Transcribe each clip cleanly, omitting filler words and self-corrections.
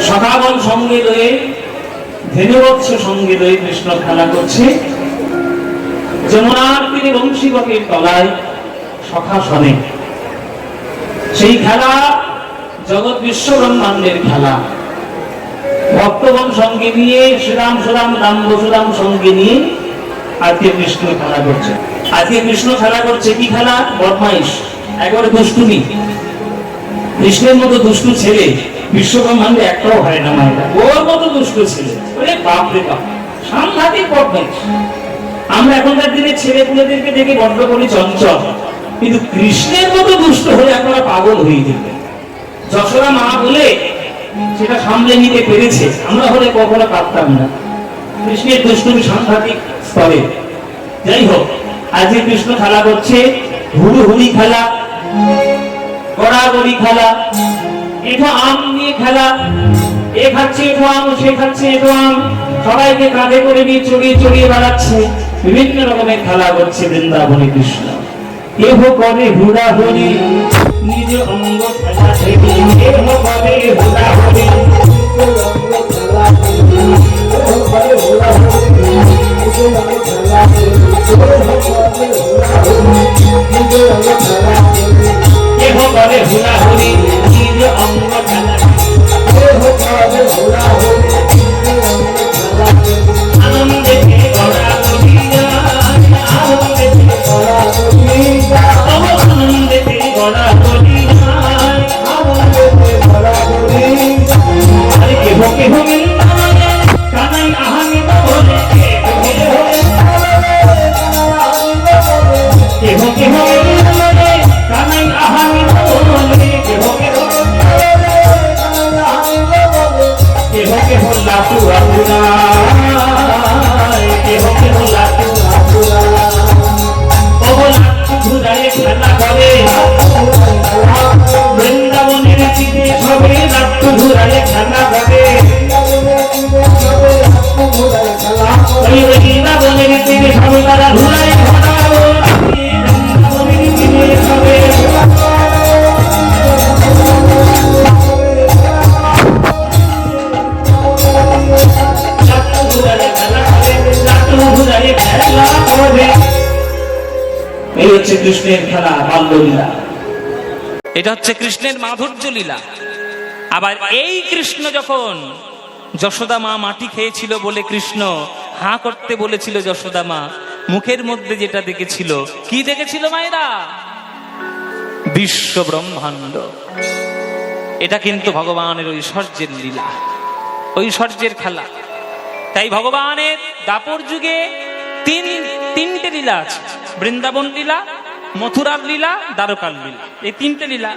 সখাগণ সঙ্গে লয়ে, ধেনুবৎস সঙ্গে লয়ে কৃষ্ণ খেলা করছে যমুনার তীরে বংশীবকের তলায় সখা সনে। সেই খেলা জগৎ বিশ্ব ব্রহ্মাণ্ডের খেলা। ভক্তগণ সঙ্গে নিয়ে, শ্রীরাম সুরাম রাম বসুরাম সঙ্গে নিয়ে আজকে কৃষ্ণ খেলা করছে। আজকে কৃষ্ণ খেলা করছে কি খেলা? বদমাইশ, একবারে দুষ্টুমি। কৃষ্ণের মতো দুষ্টু ছেলে বিশ্ব ব্রহ্মাণ্ডে একটাও হয় না মায়েরা। ওর মতো দুষ্টু ছেলে, ওরে বাপ রে বাপ, সাংঘাতিক বদমাইশ। আমরা এখনকার দিনে ছেলে পুলেদেরকে দেখে বড্ড করি চঞ্চল, কিন্তু কৃষ্ণের মতো দুষ্ট হয়ে আপনারা পাগল হয়ে যেতেন। যশোদা মা বলে সেটা সামলে নিতে পেরেছে, আমরা হলে কখনো পারতাম না। কৃষ্ণের দুষ্টুমি সাংঘাতিক স্তরে। যাই হোক, আজকে কৃষ্ণ খেলা করছে হুড়ুহুড়ি খেলা, গড়াগড়ি খেলা, এটো আম নিয়ে খেলা। এ খাচ্ছে এটো আম, সে খাচ্ছে এটো আম, সবাইকে কাঁধে করে নিয়ে চড়িয়ে চড়িয়ে বেড়াচ্ছে। বিভিন্ন রকমের খেলা করছে বৃন্দাবনে কৃষ্ণ। কেহ করে হুড়াহুড়ি নিজ অঙ্গ খেলা থেকে, কেহ করে হুড়াহুড়ি কেহ করে হুড়াহুড়ি নিজ অঙ্গ খেলা, আনন্দে গড়াগড়ি বৃন্দাবনের চিঠে সবে লাট্টু ঘুরালে খেলা করে। বৃন্দাবনের চিঠে সবে তারা ঘুরায় ঘোরাও, বৃন্দাবনের চিঠে সবে লাট্টু ঘুরালে খেলা করে, লাট্টু ঘুরালে খেলা করে। এই হচ্ছে কৃষ্ণের খেলা, বাল্যলীলা। এটা হচ্ছে কৃষ্ণের মাধুর্য লীলা। আবার এই কৃষ্ণ যখন যশোদা মা মাটি খেয়েছিল বলে কৃষ্ণ হাঁ করতে বলেছিল, যশোদা মা মুখের মধ্যে যেটা দেখেছিল, কি দেখেছিল মায়েরা? বিশ্ব ব্রহ্মাণ্ড। এটা কিন্তু ভগবানের ঐশ্বর্যের লীলা, ঐশ্বর্যের খেলা। তাই ভগবানের দাপর যুগে তিনটে লীলা আছে: বৃন্দাবন লীলা, মথুরার লীলা, দ্বারকার লীলা। এই তিনটে লীলা।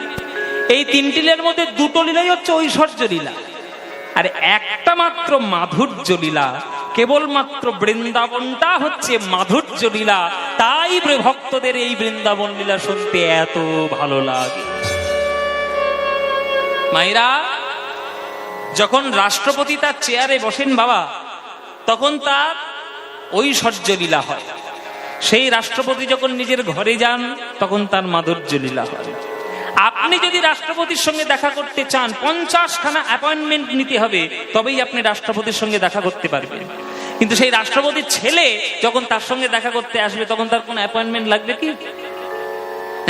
এই তিনটি লীলার মধ্যে দুটো লীলাই হচ্ছে ঐশ্বর্য লীলা, আর একটা মাত্র মাধুর্য লীলা। কেবলমাত্র বৃন্দাবনটা হচ্ছে মাধুর্য লীলা। তাই ভক্তদের এই বৃন্দাবন লীলা শুনতে এত ভালো লাগে। মায়েরা, যখন রাষ্ট্রপতি তার চেয়ারে বসেন বাবা, তখন তার ঐশ্বর্য লীলা হয়। সেই রাষ্ট্রপতি যখন নিজের ঘরে যান, তখন তার মাধুর্য লীলা হয়। আপনি যদি রাষ্ট্রপতির সঙ্গে দেখা করতে চান, 50খানা অ্যাপয়েন্টমেন্ট নিতে হবে, তবেই আপনি রাষ্ট্রপতির সঙ্গে দেখা করতে পারবেন। কিন্তু সেই রাষ্ট্রপতির ছেলে যখন তার সঙ্গে দেখা করতে আসবে, তখন তার কোনো অ্যাপয়েন্টমেন্ট লাগবে কি?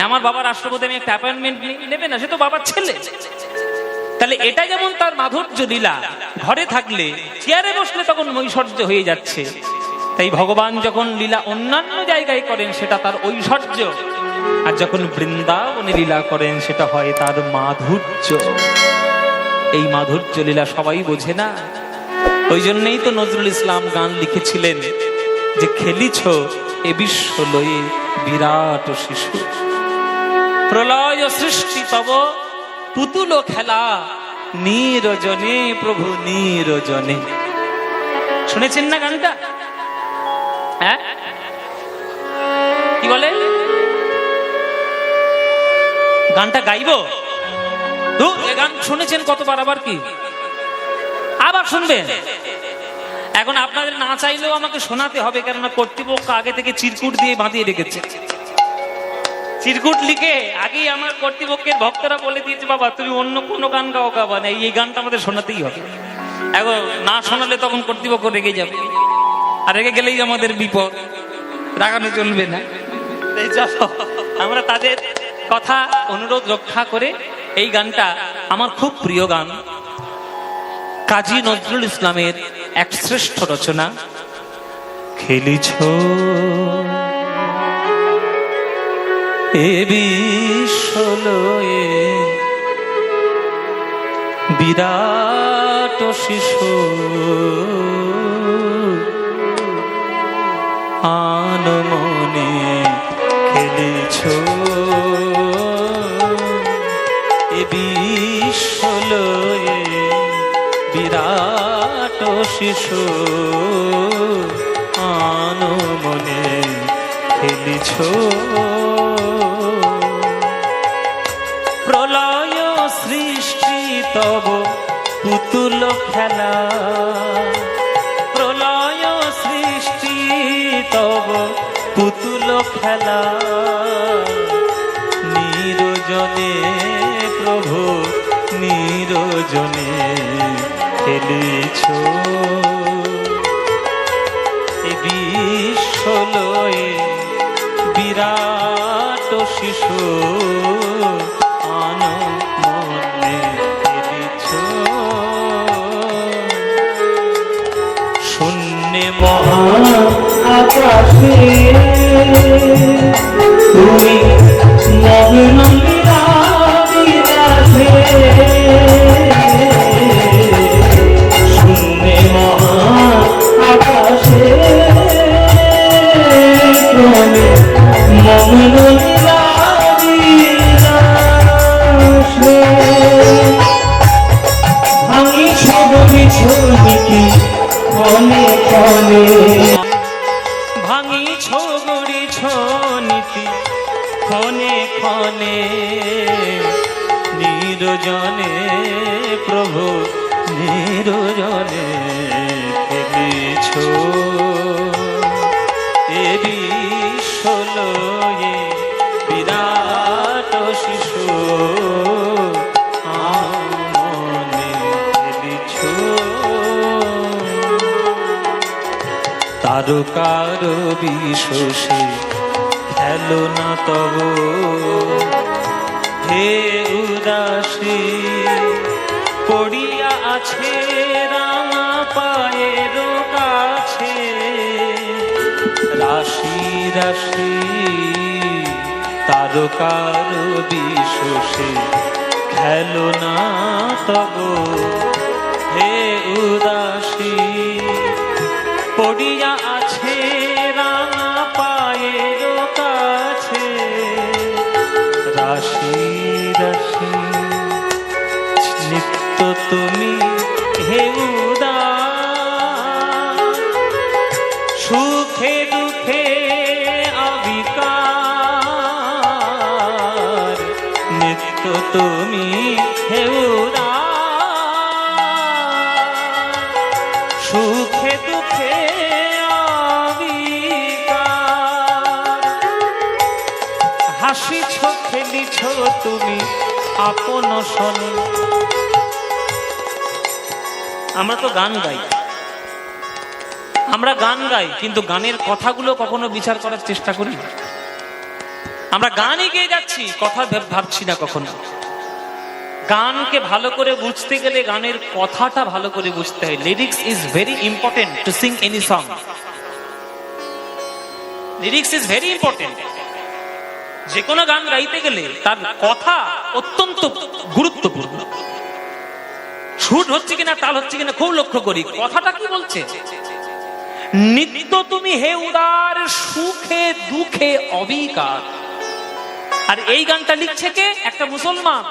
আমার বাবা রাষ্ট্রপতি, আমি একটা অ্যাপয়েন্টমেন্ট নেবে না, সে তো বাবার ছেলে। তাহলে এটা যেমন তার মাধুর্য লীলা, ঘরে থাকলে চেয়ারে বসলে তখন ঐশ্বর্য হয়ে যাচ্ছে। তাই ভগবান যখন লীলা অন্যান্য জায়গায় করেন, সেটা তার ঐশ্বর্য, আর যখন বৃন্দাবনে লীলা করেন, সেটা হয় তার মাধুর্য। এই মাধুর্য লীলা সবাই বোঝে না। ওই জন্যই তো নজরুল ইসলাম গান লিখেছিলেন যে, খেলিছ এ বিশ্ব লয়ে বিরাট শিশু, প্রলয় সৃষ্টি তব পুতুল খেলা, নিরজনে প্রভু নিরজনে। শুনেছেন না গানটা? হ্যাঁ, কি বলে? গানটা গাইবো? এ গান শুনেছেন কতবার, আবার কি আবার শুনবেন? এখন আপনাদের না চাইলেও আমাকে শোনাতে হবে, কেননা কর্তৃপক্ষ আগে থেকে চিরকুট দিয়ে বাঁধিয়ে রেখেছে। চিরকুট লিখে আগেই আমার কর্তৃপক্ষের ভক্তরা বলে দিয়েছে, বাবা তুমি অন্য কোনো গান গাওয়া না, এই গানটা আমাদের শোনাতেই হবে। এখন না শোনালে তখন কর্তৃপক্ষ রেগে যাবে, আর রেগে গেলেই আমাদের বিপদ, রাগানো চলবে না। এই চলো আমরা তাদের কথা অনুরোধ রক্ষা করে এই গানটা আমার খুব প্রিয় গান, কাজী নজরুল ইসলামের এক শ্রেষ্ঠ রচনা, খেলিছ এ বিশ্বলয়ে বিরাট শিশু আনমনে খেলেছ এ বিশ্বলয়ে বিরাট শিশু আনমনে খেলেছ প্রলয় সৃষ্টি তব পুতুল খেলা, প্রলয় সৃষ্টি তব পুতুল খেলা, নিরজনে প্রভু নিরজনে খেলেছ এ বিশ্বলয়ে বিরাট শিশু আনমনে খেলেছ। শূন্যে মহা আকাশে তুমি মগ্ন লীলাবিলাসে, শূন্যে মহা আকাশে তুমি মগ্ন লীলাবিলাসে, ভাঙি ছবি ছবিটি ক্ষণে ক্ষণে, ভাঙি ছগড়ি ছনিতি ক্ষণে ক্ষণে, নিরজনে প্রভু নিরজনে খেলেছ এ বিশ্বলয়ে বিরাট শিশু আনমনে খেলেছ। তারকার বিশ্বসে খেলো না তব হে উদাসী, পড়িয়া আছে রামা পায়ের কাছে রাশি রাশি, তারকার বিশ্বসে খেলো না তব হে উদাসী, পড়িয়া আছে রাঙা পায়ের কাছে রাশি রাশি, নিত্য তুমি হে উদার, সুখে দুঃখে অবিকার, নিত্য তুমি হে উদার, সুখে দুঃখে অবিকার, হাসিছ খেলিছ তুমি আপন শোনে। আমরা তো গান গাই, আমরা গান গাই, কিন্তু গানের কথাগুলো কখনো বিচার করার চেষ্টা করি না। আমরা গানই গেয়ে যাচ্ছি, কথা ভাবছি না কখনো। গানকে ভালো করে বুঝতে গেলে গানের কথাটা ভালো করে বুঝতে হয়। Lyrics is very important to Singh any song. Lyrics is very important. যে কোনো গান গাইতে গেলে তার কথা অত্যন্ত গুরুত্বপূর্ণ। সুর হচ্ছে কিনা, তাল হচ্ছে কিনা খুব লক্ষ্য করি। কথাটা কি বলছে? নিত্য তুমি হে উদার, সুখে দুঃখে অবিকার। আর এই গানটা লিখছে কে? একটা মুসলমান।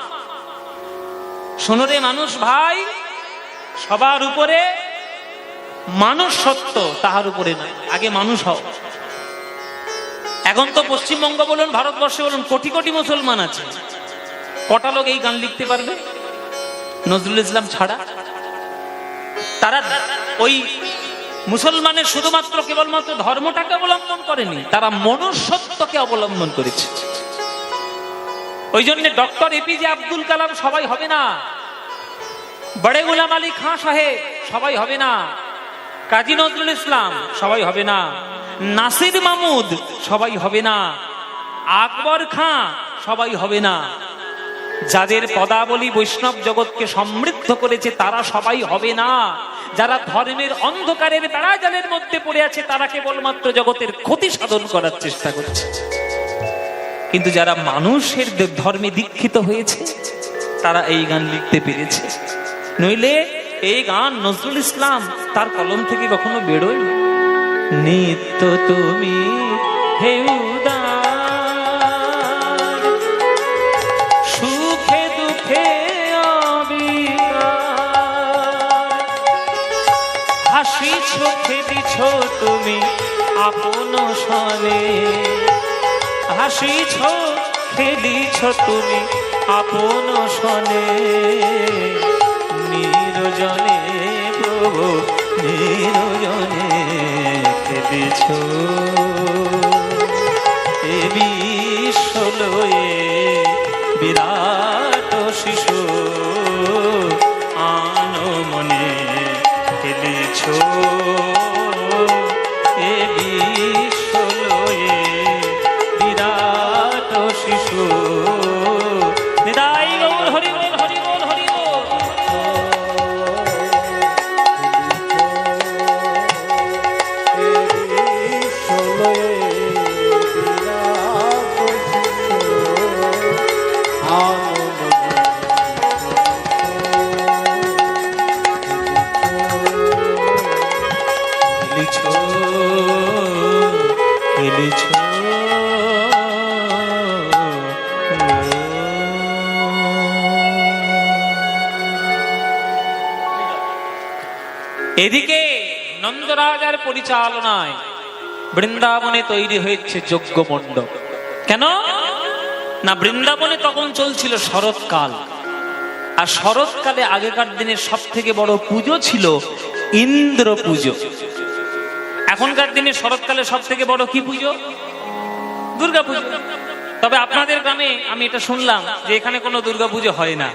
শোনো রে মানুষ ভাই, সবার উপরে মানুষ সত্য, তাহার উপরে নয়। আগে মানুষ হও। এখন তো পশ্চিমবঙ্গ বলুন, ভারতবর্ষে বলুন, কোটি কোটি মুসলমান আছে। কটা লোক এই গান লিখতে পারবে নজরুল ইসলাম ছাড়া? তারা ওই মুসলমানের শুধুমাত্র কেবলমাত্র ধর্মটাকে অবলম্বন করেনি, তারা মনুষ্যত্বকে অবলম্বন করেছে। ওই জন্য ডক্টর এপিজে আব্দুল কালাম সবাই হবে না, বড়ে গোলাম আলী খাঁ সাহেব সবাই হবে না, কাজী নজরুল ইসলাম সবাই হবে না, নাসির মাহমুদ সবাই হবে না, আকবর খাঁ সবাই হবে না। যাদের পদাবলী বৈষ্ণব জগৎকে সমৃদ্ধ করেছে তারা সবাই হবে না। যারা ধর্মের অন্ধকারের বেড়াজালের মধ্যে পড়ে আছে তারা কেবলমাত্র জগতের ক্ষতি সাধন করার চেষ্টা করছে। কিন্তু যারা মানুষের ধর্মে দীক্ষিত হয়েছে তারা এই গান লিখতে পেরেছে, নইলে এই গান নজরুল ইসলাম তার কলম থেকে কখনো বেরোয়। নিত্য তুমি হে উদার, সুখে দুঃখে অবিকার, হাসিছ খেলিছ তুমি আপন সনে, হাসিছ খেলিছ তুমি আপন সনে, নিরজনে প্রভু নিরজনে খেলিছ, এ বিশ্বলয়ে বিরাট শিশু আনো মনে খেলিছ, এ বিশ্বলয়ে বিরাট শিশু। নিতাই গৌর হরি বল হরি বল হরি বল। এদিকে নন্দরাজার পরিচালনায় বৃন্দাবনে তৈরি হয়েছে যজ্ঞ মণ্ডপ। কেন না, বৃন্দাবনে তখন চলছিল শরৎকাল, আর শরৎকালে আগেকার দিনের সব থেকে বড় পুজো ছিল ইন্দ্র পুজো। এখনকার দিনে শরৎকালে সব থেকে বড় কি পুজো? দুর্গা পুজো। তবে আপনাদের গ্রামে আমি এটা শুনলাম যে এখানে কোনো দুর্গা পুজো হয় না,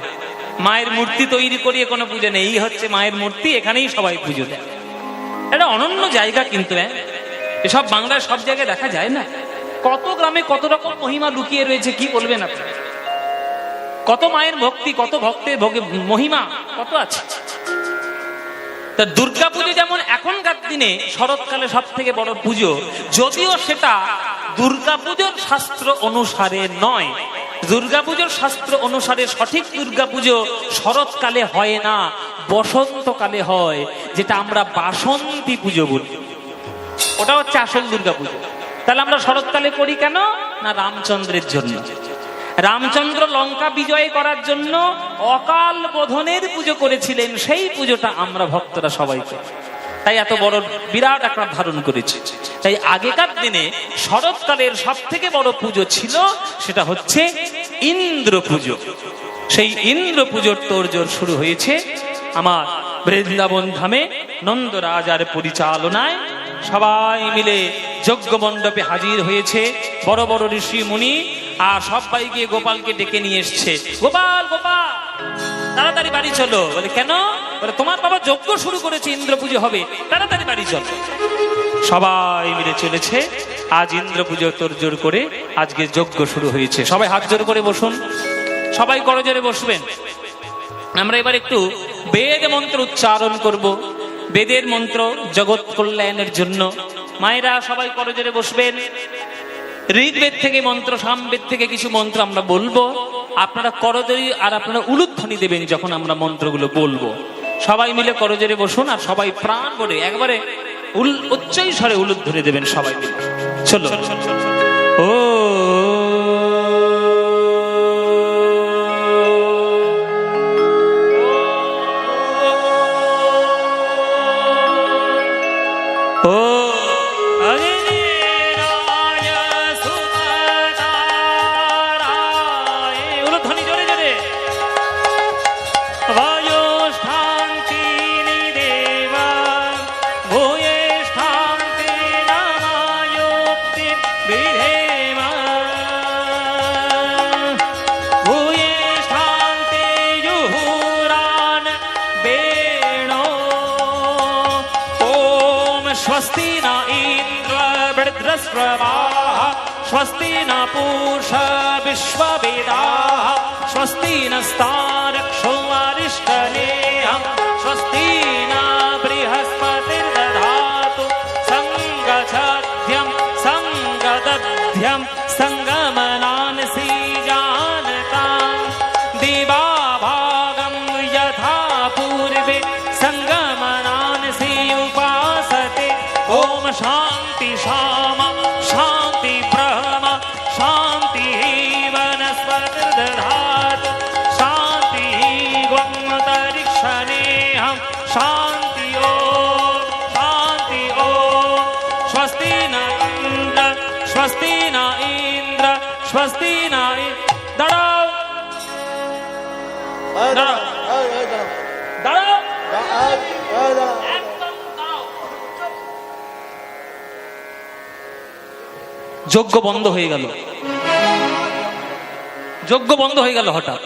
মায়ের মূর্তি তৈরি করিয়ে কোনো পুজো নেই, এই হচ্ছে মায়ের মূর্তি, এখানেই সবাই পুজো দেয়। এটা অনন্য জায়গা, কিন্তু এসব বাংলার সব জায়গায় দেখা যায় না। কত গ্রামে কত রকম মহিমা লুকিয়ে রয়েছে, কি বলবেন আপনি? কত মায়ের ভক্তি, কত ভক্তের মহিমা কত আছে। তা দুর্গা পুজো যেমন এখনকার দিনে শরৎকালে সব থেকে বড় পুজো, যদিও সেটা দুর্গা পুজোর শাস্ত্র অনুসারে নয়। দুর্গাপুজোর শাস্ত্র অনুসারে সঠিক দুর্গাপুজো শরৎকালে হয় না, বসন্তকালে হয়, যেটা আমরা বাসন্তী পুজো বলি। ওটা হচ্ছে আসল দুর্গাপুজো। তাহলে আমরা শরৎকালে করি কেন না? রামচন্দ্রের জন্য। রামচন্দ্র লঙ্কা বিজয় করার জন্য অকাল বোধনের পুজো করেছিলেন, সেই পুজোটা আমরা ভক্তরা সবাই করি, তাই এত বড় বিরাট আকার ধারণ করেছে। তাই আগেকার দিনে শরৎকালের সব থেকে বড় পুজো ছিল, সেটা হচ্ছে ইন্দ্র পুজো। সেই ইন্দ্র পুজোর তোড়জোড় শুরু হয়েছে আমার বৃন্দাবন ধামে নন্দরাজার পরিচালনায়। সবাই মিলে যজ্ঞ মণ্ডপে হাজির হয়েছে, বড় বড় ঋষি মুনি, আর সবাই গিয়ে গোপালকে ডেকে নিয়ে এসছে। গোপাল গোপাল তাড়াতাড়ি বাড়ি চলো। বলে কেন? বলে তোমার বাবা যজ্ঞ শুরু করেছে, ইন্দ্র পুজো হবে, তাড়াতাড়ি বাড়ি চলো। সবাই মিলে চলেছে। আজ ইন্দ্র পুজো তোড়জোড় করে আজকে যজ্ঞ শুরু হয়েছে। সবাই হাত জোর করে বসুন, সবাই করজোরে বসবেন। আমরা এবার একটু বেদ মন্ত্র উচ্চারণ করব। বেদের মন্ত্র জগৎ কল্যাণের জন্য। মায়েরা সবাই করজোরে বসবেন। ঋগ্বেদ থেকে মন্ত্র, সামবেদ থেকে কিছু মন্ত্র আমরা বলবো, আপনারা করজোরে আর আপনারা উলুধ্বনি দেবেন যখন আমরা মন্ত্রগুলো বলবো। সবাই মিলে করজোরে বসুন, আর সবাই প্রাণ ভরে একবারে উচ্চই স্বরে উলুধ্বনি দেবেন সবাই মিলে। চলো ও বিধে মা स्वस्ति न इंद्र वृद्धस्रवाः स्वस्ति न पूषा विश्ववेदाः स्वस्ति नस्तारक्षो अरिष्टनेयः स्वस्ति न बृहस्पतिर्दधातु संगच्छध्यं संगदध्यं संगमनानसि जानताम् दिवाभागं यथा पूर्वे संगमनानसि उपासते ॐ शान्ति शामा शान्ति ब्रह्म शान्ति वनस्पतिर्दधातु शान्ति त्वमन्तरिक्षनेहं शान्ति ॐ स्वस्ति न इंद्र स्वस्ति न इंद्र स्वस्ति न दाঁড়াও দাঁড়াও দাঁড়াও একদম দাঁড়াও। যজ্ঞ বন্ধ হয়ে গেল, যজ্ঞ বন্ধ হয়ে গেল হঠাৎ।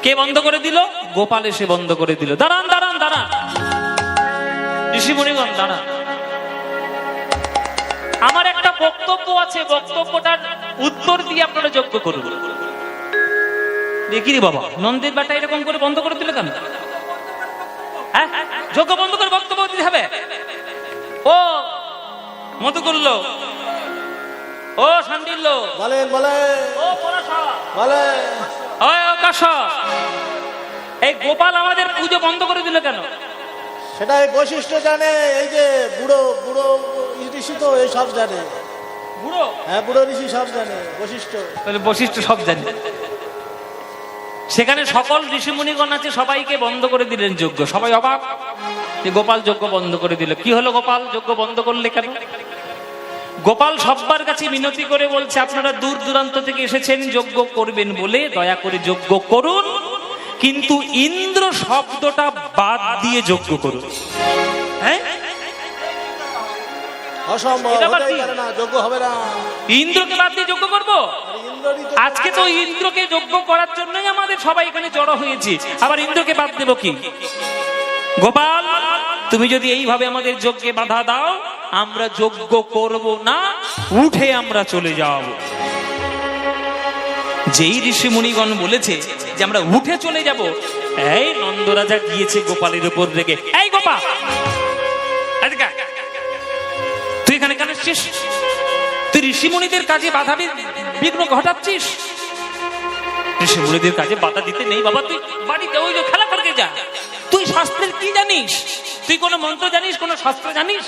কে বন্ধ করে দিল? গোপাল এসে বন্ধ করে দিল। দাঁড়ান দাঁড়ান দাঁড়ান, ঋষি মুনিগণ দাঁড়ান, আমার একটা বক্তব্য আছে, বক্তব্যটার উত্তর দিয়ে আপনারা যজ্ঞ করুন। দেখি রে বাবা, নন্দের বেটা এরকম করে বন্ধ করে দিল কেন? হ্যাঁ, যজ্ঞ বন্ধ করে বক্তব্য দিতে হবে? ও মধু করলো, ও শান্তিল্য বলেন বলেন ও পরাশা বলেন। ও আকাশ, এই গোপাল আমাদের পুজো বন্ধ করে দিল কেন? সেটাই বৈশিষ্ট্য জানে, এই যে বুড়ো বুড়ো ঋষি তো এই সব জানে। বুড়ো? হ্যাঁ, বুড়ো ঋষি সব জানে বৈশিষ্ট্য। তাহলে বৈশিষ্ট্য সব জানি। সেখানে সকল ঋষিমুনিগণ আছে, সবাইকে বন্ধ করে দিলেন যজ্ঞ। সবাই অবাক যে গোপাল যজ্ঞ বন্ধ করে দিল। কি হলো গোপাল যজ্ঞ বন্ধ করলে কেন? গোপাল সবার কাছে মিনতি করে বলছে, আপনারা দূর দূরান্ত থেকে এসেছেন যজ্ঞ করবেন বলে, দয়া করে যজ্ঞ করুন, কিন্তু ইন্দ্র শব্দটা বাদ দিয়ে যজ্ঞ করুন। হ্যাঁ, অসম্ভব, এটা আবার হতেই কি? পারে না, যোগ্য হবে না। ইন্দ্রকে বাদ দিয়ে যজ্ঞ করবো? ইন্দ্রই তো আজকে তো ইন্দ্রকে যজ্ঞ করার জন্যই আমাদের সবাই এখানে জড়ো হয়েছি, আবার ইন্দ্রকে বাদ দেব কি? গোপাল, তুমি যদি এইভাবে আমাদের যজ্ঞে বাধা দাও, আমরা যজ্ঞ করব না, উঠে আমরা চলে যাব। যেই ঋষি মুনিগণ বলেছে যে আমরা উঠে চলে যাব, এই নন্দরাজা গিয়েছে গোপালের উপর রেগে, এই গোপাল এদিকে আয়। তুই এখানে কেন এসেছিস? তুই ঋষি মুনিদের কাজে বাধা বিঘ্ন ঘটাচ্ছিস। ঋষি মুনিদের কাজে বাধা দিতে নেই বাবা, তুই বাড়িতে ওই যে খেলা করতে যা। তুই শাস্ত্রের কি জানিস? তুই কোন মন্ত্র জানিস, কোন শাস্ত্র জানিস?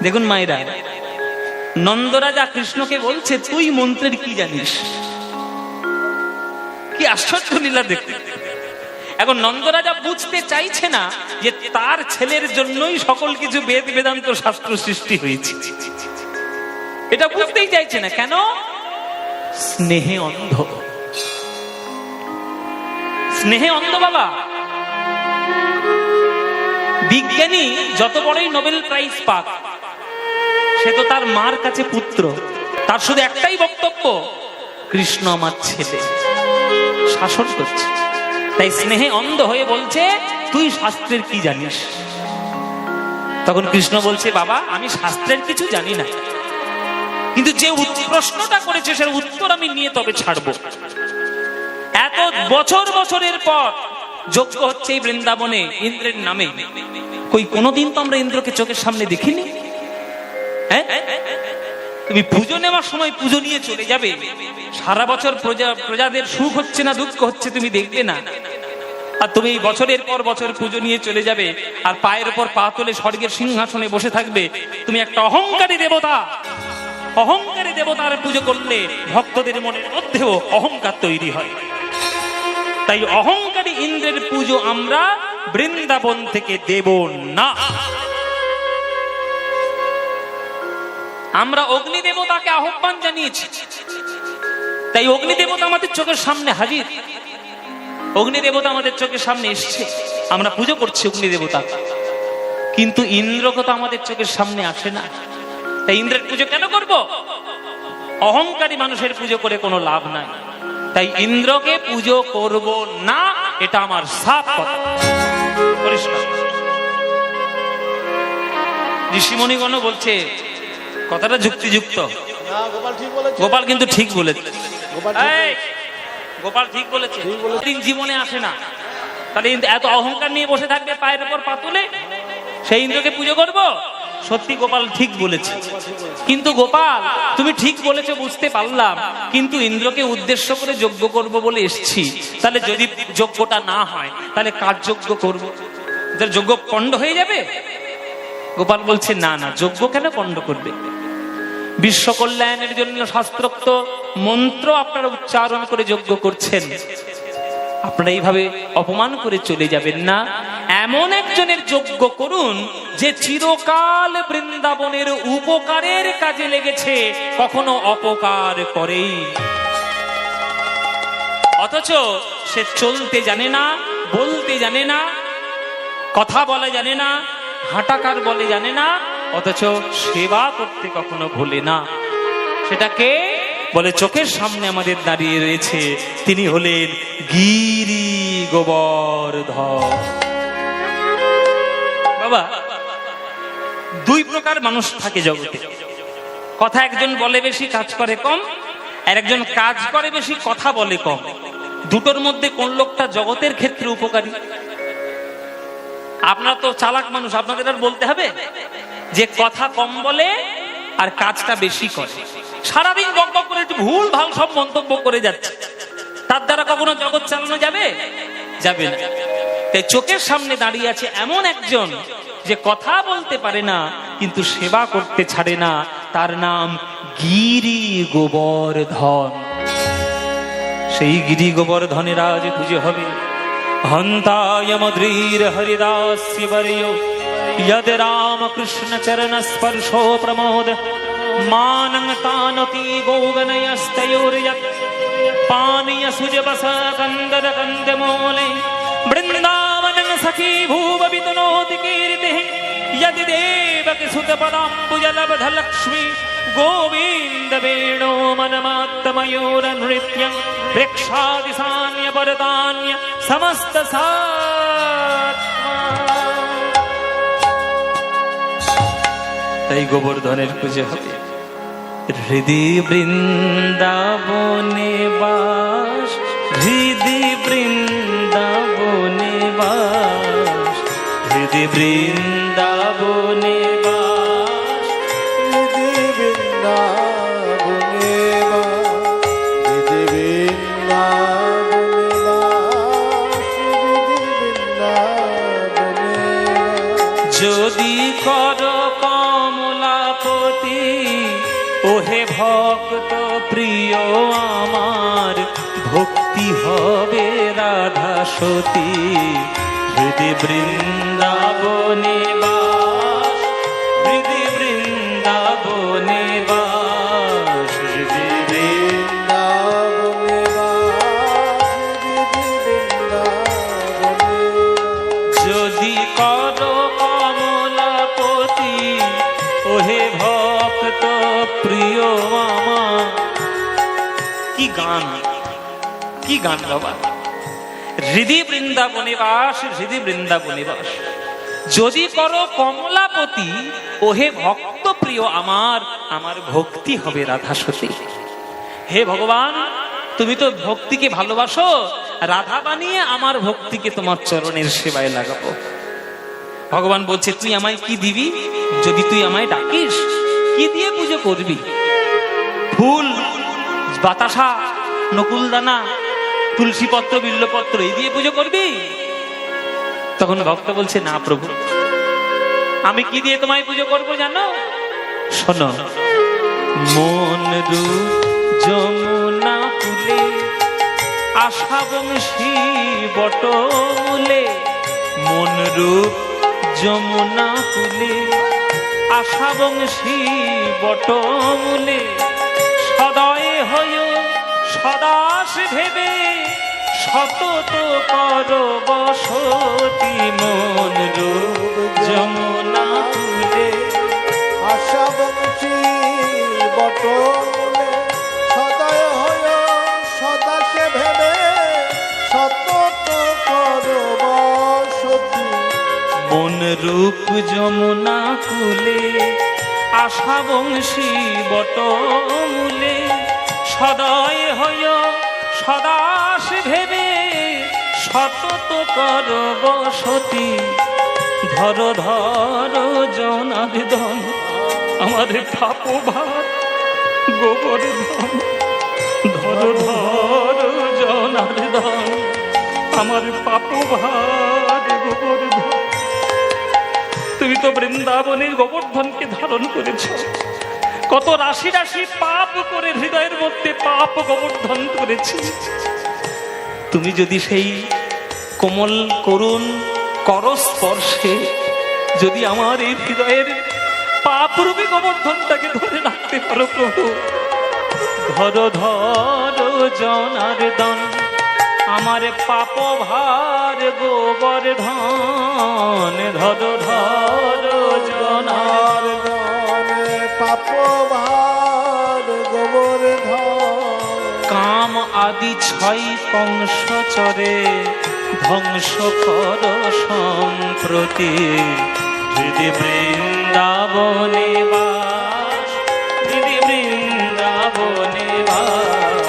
দেখুন মায়েরা, নন্দরাজা কৃষ্ণকে বলছে তুই মন্ত্রের কি জানিস। কি আশ্চর্য লীলা দেখতে। এখন নন্দরাজা বুঝতে চাইছে না যে তার ছেলের জন্যই সকল কিছু বেদ বেদান্ত শাস্ত্র সৃষ্টি হয়েছে। এটা বুঝতেই চাইছে না। কেন? স্নেহে অন্ধ, স্নেহে অন্ধ বাবা। বিজ্ঞানী যত বড়ই নোবেল প্রাইজ পাক, সে তো তার মার কাছে পুত্র, তার শুধু একটাই বক্তব্য, কৃষ্ণ আমার ছেলে, শাসন করছে। তাই স্নেহে অন্ধ হয়ে বলছে তুই শাস্ত্রের কি জানিস। তখন কৃষ্ণ বলছে, বাবা আমি শাস্ত্রের কিছু জানি না, কিন্তু যে প্রশ্নটা করেছে সের উত্তর আমি নিয়ে তবে ছাড়বো। এত বছর বছরের পর যজ্ঞ হচ্ছে এই বৃন্দাবনে ইন্দ্রের নামে, কই কোনোদিন তো আমরা ইন্দ্রকে চোখের সামনে দেখিনি। হ্যাঁ, তুমি পুজো নেওয়ার সময় পুজো নিয়ে চলে যাবে, সারা বছর প্রজাদের সুখ হচ্ছে না দুঃখ হচ্ছে তুমি দেখবে না, আর তুমি এই বছরের পর বছর পুজো নিয়ে চলে যাবে আর পায়ের উপর পা তুলে স্বর্গের সিংহাসনে বসে থাকবে। তুমি একটা অহংকারী দেবতা, অহংকারী দেবতার পুজো করলে ভক্তদের মনের মধ্যেও অহংকার তৈরি হয়। তাই অহংকারী ইন্দ্রের পুজো আমরা বৃন্দাবন থেকে দেব না। আমরা অগ্নি দেবতাকে আহ্বান জানিয়েছি, তাই অগ্নি দেবতা আমাদের চোখের সামনে হাজির, অগ্নি দেবতা আমাদের চোখের সামনে এসছে, আমরা পুজো করছি অগ্নি দেবতা। কিন্তু ইন্দ্রকে তো আমাদের চোখের সামনে আসে না, তাই ইন্দ্রের পুজো কেন করব? অহংকারী মানুষের পুজো করে কোনো লাভ নাই, তাই ইন্দ্রকে পুজো করব না, এটা আমার সাফ কথা, পরিষ্কার। ঋষিমণিগণও বলছে কথাটা যুক্তিযুক্ত। না, গোপাল ঠিক বলেছে। গোপাল কিন্তু ঠিক বলেছে। গোপাল ঠিক এই, গোপাল ঠিক বলেছে। ঠিক বলেছে। দিন জীবনে আসে না, তাহলে এত অহংকার নিয়ে বসে থাকবে পায়ের উপর পাতুলে, সেই ইন্দ্রকে পুজো করব? সত্যি গোপাল ঠিক বলেছে। কিন্তু গোপাল, তুমি ঠিক বলেছো বুঝতে পারলাম, কিন্তু ইন্দ্রকে উদ্দেশ্য করে যজ্ঞ করব বলে এসেছি, তাহলে যদি যজ্ঞটা না হয় তাহলে কার যজ্ঞ করব? যার যজ্ঞ পণ্ড হয়ে যাবে। গোপাল বলছে না না, যজ্ঞ কেন পণ্ড করবে? বিশ্ব কল্যাণের জন্য শাস্ত্রোক্ত মন্ত্র আপনারা উচ্চারণ করে যজ্ঞ করছেন, আপনারা এইভাবে অপমান করে চলে যাবেন না। এমন একজনের যজ্ঞ করুন যে চিরকাল বৃন্দাবনের উপকারের কাজে লেগেছে, কখনো অপকার করেই। অথচ সে চলতে জানে না, বলতে জানে না, কথা বলা জানে না, হাঁটাকার বলে জানে না, অথচ সেবা করতে কখনো ভুলে না। সেটাকে বলে চোখের সামনে আমাদের দাঁড়িয়ে রয়েছে, তিনি হলেন গিরি গোবর্ধন। বাবা, দুই প্রকার মানুষ থাকে জগতে। কথা একজন বলে বেশি, কাজ করে কম, আর একজন কাজ করে বেশি, কথা বলে কম। দুটোর মধ্যে কোন লোকটা জগতের ক্ষেত্রে উপকারী? আপনারা তো চালাক মানুষ, আপনাদের আর বলতে হবে যে কথা কম বলে আর কাজটা বেশি করে। সারাদিন বকবক করে একটু ভুল ভাল সব মন্তব্য করে যাচ্ছে, তার দ্বারা কখনো জগৎ চালানো যাবে? যাবে না। তাই চোখের সামনে দাঁড়িয়ে আছে এমন একজন যে কথা বলতে পারে না কিন্তু সেবা করতে ছাড়ে না, তার নাম গিরি গোবর্ধন। সেই গিরি গোবর্ধনের আজ পুজো হবে। হন্তায় মদ্রীর হরিদাস্য বর্য यद राम कृष्ण चरण स्पर्शो प्रमोद मानं तानति गोगनयस्तयोर्यत् पानीय सुजबस कंदर कंदमूले वृंदावनं सखी भूव वितनोति कीर्तिः यदि देवकी सुत पदाम्बुजलब्ध लक्ष्मी गोविंद वेणो मनमात्तमयूर नृत्यं प्रेक्षादि सान्य परतान्य समस्त सात्मा। তাই গোবর্ধনের পুজো হবে। হৃদয় বৃন্দাবনে বাস, হৃদয় বৃন্দাবনে বাস, হৃদয় বৃন্দাবনে বাস, হৃদয় বৃন্দাবনে বাস, হৃদয় বৃন্দাবনে বাস, হৃদয় বৃন্দাবনে বাস। যদি কর কমলাপতি ওহে ভক্ত প্রিয় আমার, ভক্তি হবে রাধা সতী। হৃদয় বৃন্দাবনে বাস, হৃদয় বৃন্দাবনে বাস, হৃদয় বৃন্দাবনে বাস, হৃদয় বৃন্দাবনে বাস। যদি কর কমলাপতি ওহে ভক্ত প্রিয় আমার। কি গান, কি গান বাবা! হৃদয় বৃন্দাবনে বাস, হৃদয় বৃন্দাবনে বাস। যদি করো কমলাপতি ওহে ভক্ত প্রিয় আমার, আমার ভক্তি হবে রাধা সতী। হে ভগবান, তুমি তো ভক্তিকে ভালোবাসো, রাধা বানিয়ে আমার ভক্তিকে তোমার চরণের সেবায় লাগাবো। ভগবান বলছে তুই আমায় কি দিবি? যদি তুই আমায় ডাকিস, কি দিয়ে পুজো করবি? ফুল, বাতাসা, নকুলদানা, তুলসী পত্র, বিল্লপত্র এই দিয়ে পুজো করবি? তখন ভক্ত বলছে না প্রভু, আমি কি দিয়ে তোমায় পুজো করবো জানো? শোনো, মন রূপ যমুনা কুলে আশা বংশী বটমূলে, মন রূপ যমুনা কুলে আশা বংশী বটমূলে, সদয় হয় সদাস ভেবে সতত কর বসতি। মন রূপ যমুনা কুলে আশা বংশী বটমূলে, সদয় হয় সদা সে ভেবে সতত কর বসতি। বনরূপ যমুনা কুলে আশা বংশী বটমূলে সদয় হইয় সদাস ভেবে সতত কর বসতি ধর ধর জনার্দন আমার পাপভার গোবর্ধন ধর ধর জনার্দন আমার পাপভার গোবর্ধন। তুমি তো বৃন্দাবনের গোবর্ধনকে ধারণ করেছ, কত রাশি রাশি পাপ করে হৃদয়ের মধ্যে পাপ গোবর্ধন করেছি। তুমি যদি সেই কোমল করুণ করস্পর্শে যদি আমার এই হৃদয়ের পাপ রূপী গোবর্ধনটাকে ধরে রাখতে পারো প্রভু, ধর ধর জনার্দন আমার পাপ ভার গোবর্ধন ধর ধর জনার্দন পাপ ভার গোবর্ধন। কাম আদি ছয় কংসচরে ধ্বংস কর সম্প্রতি হৃদি বৃন্দাবনে বাস হৃদি বৃন্দাবনে বাস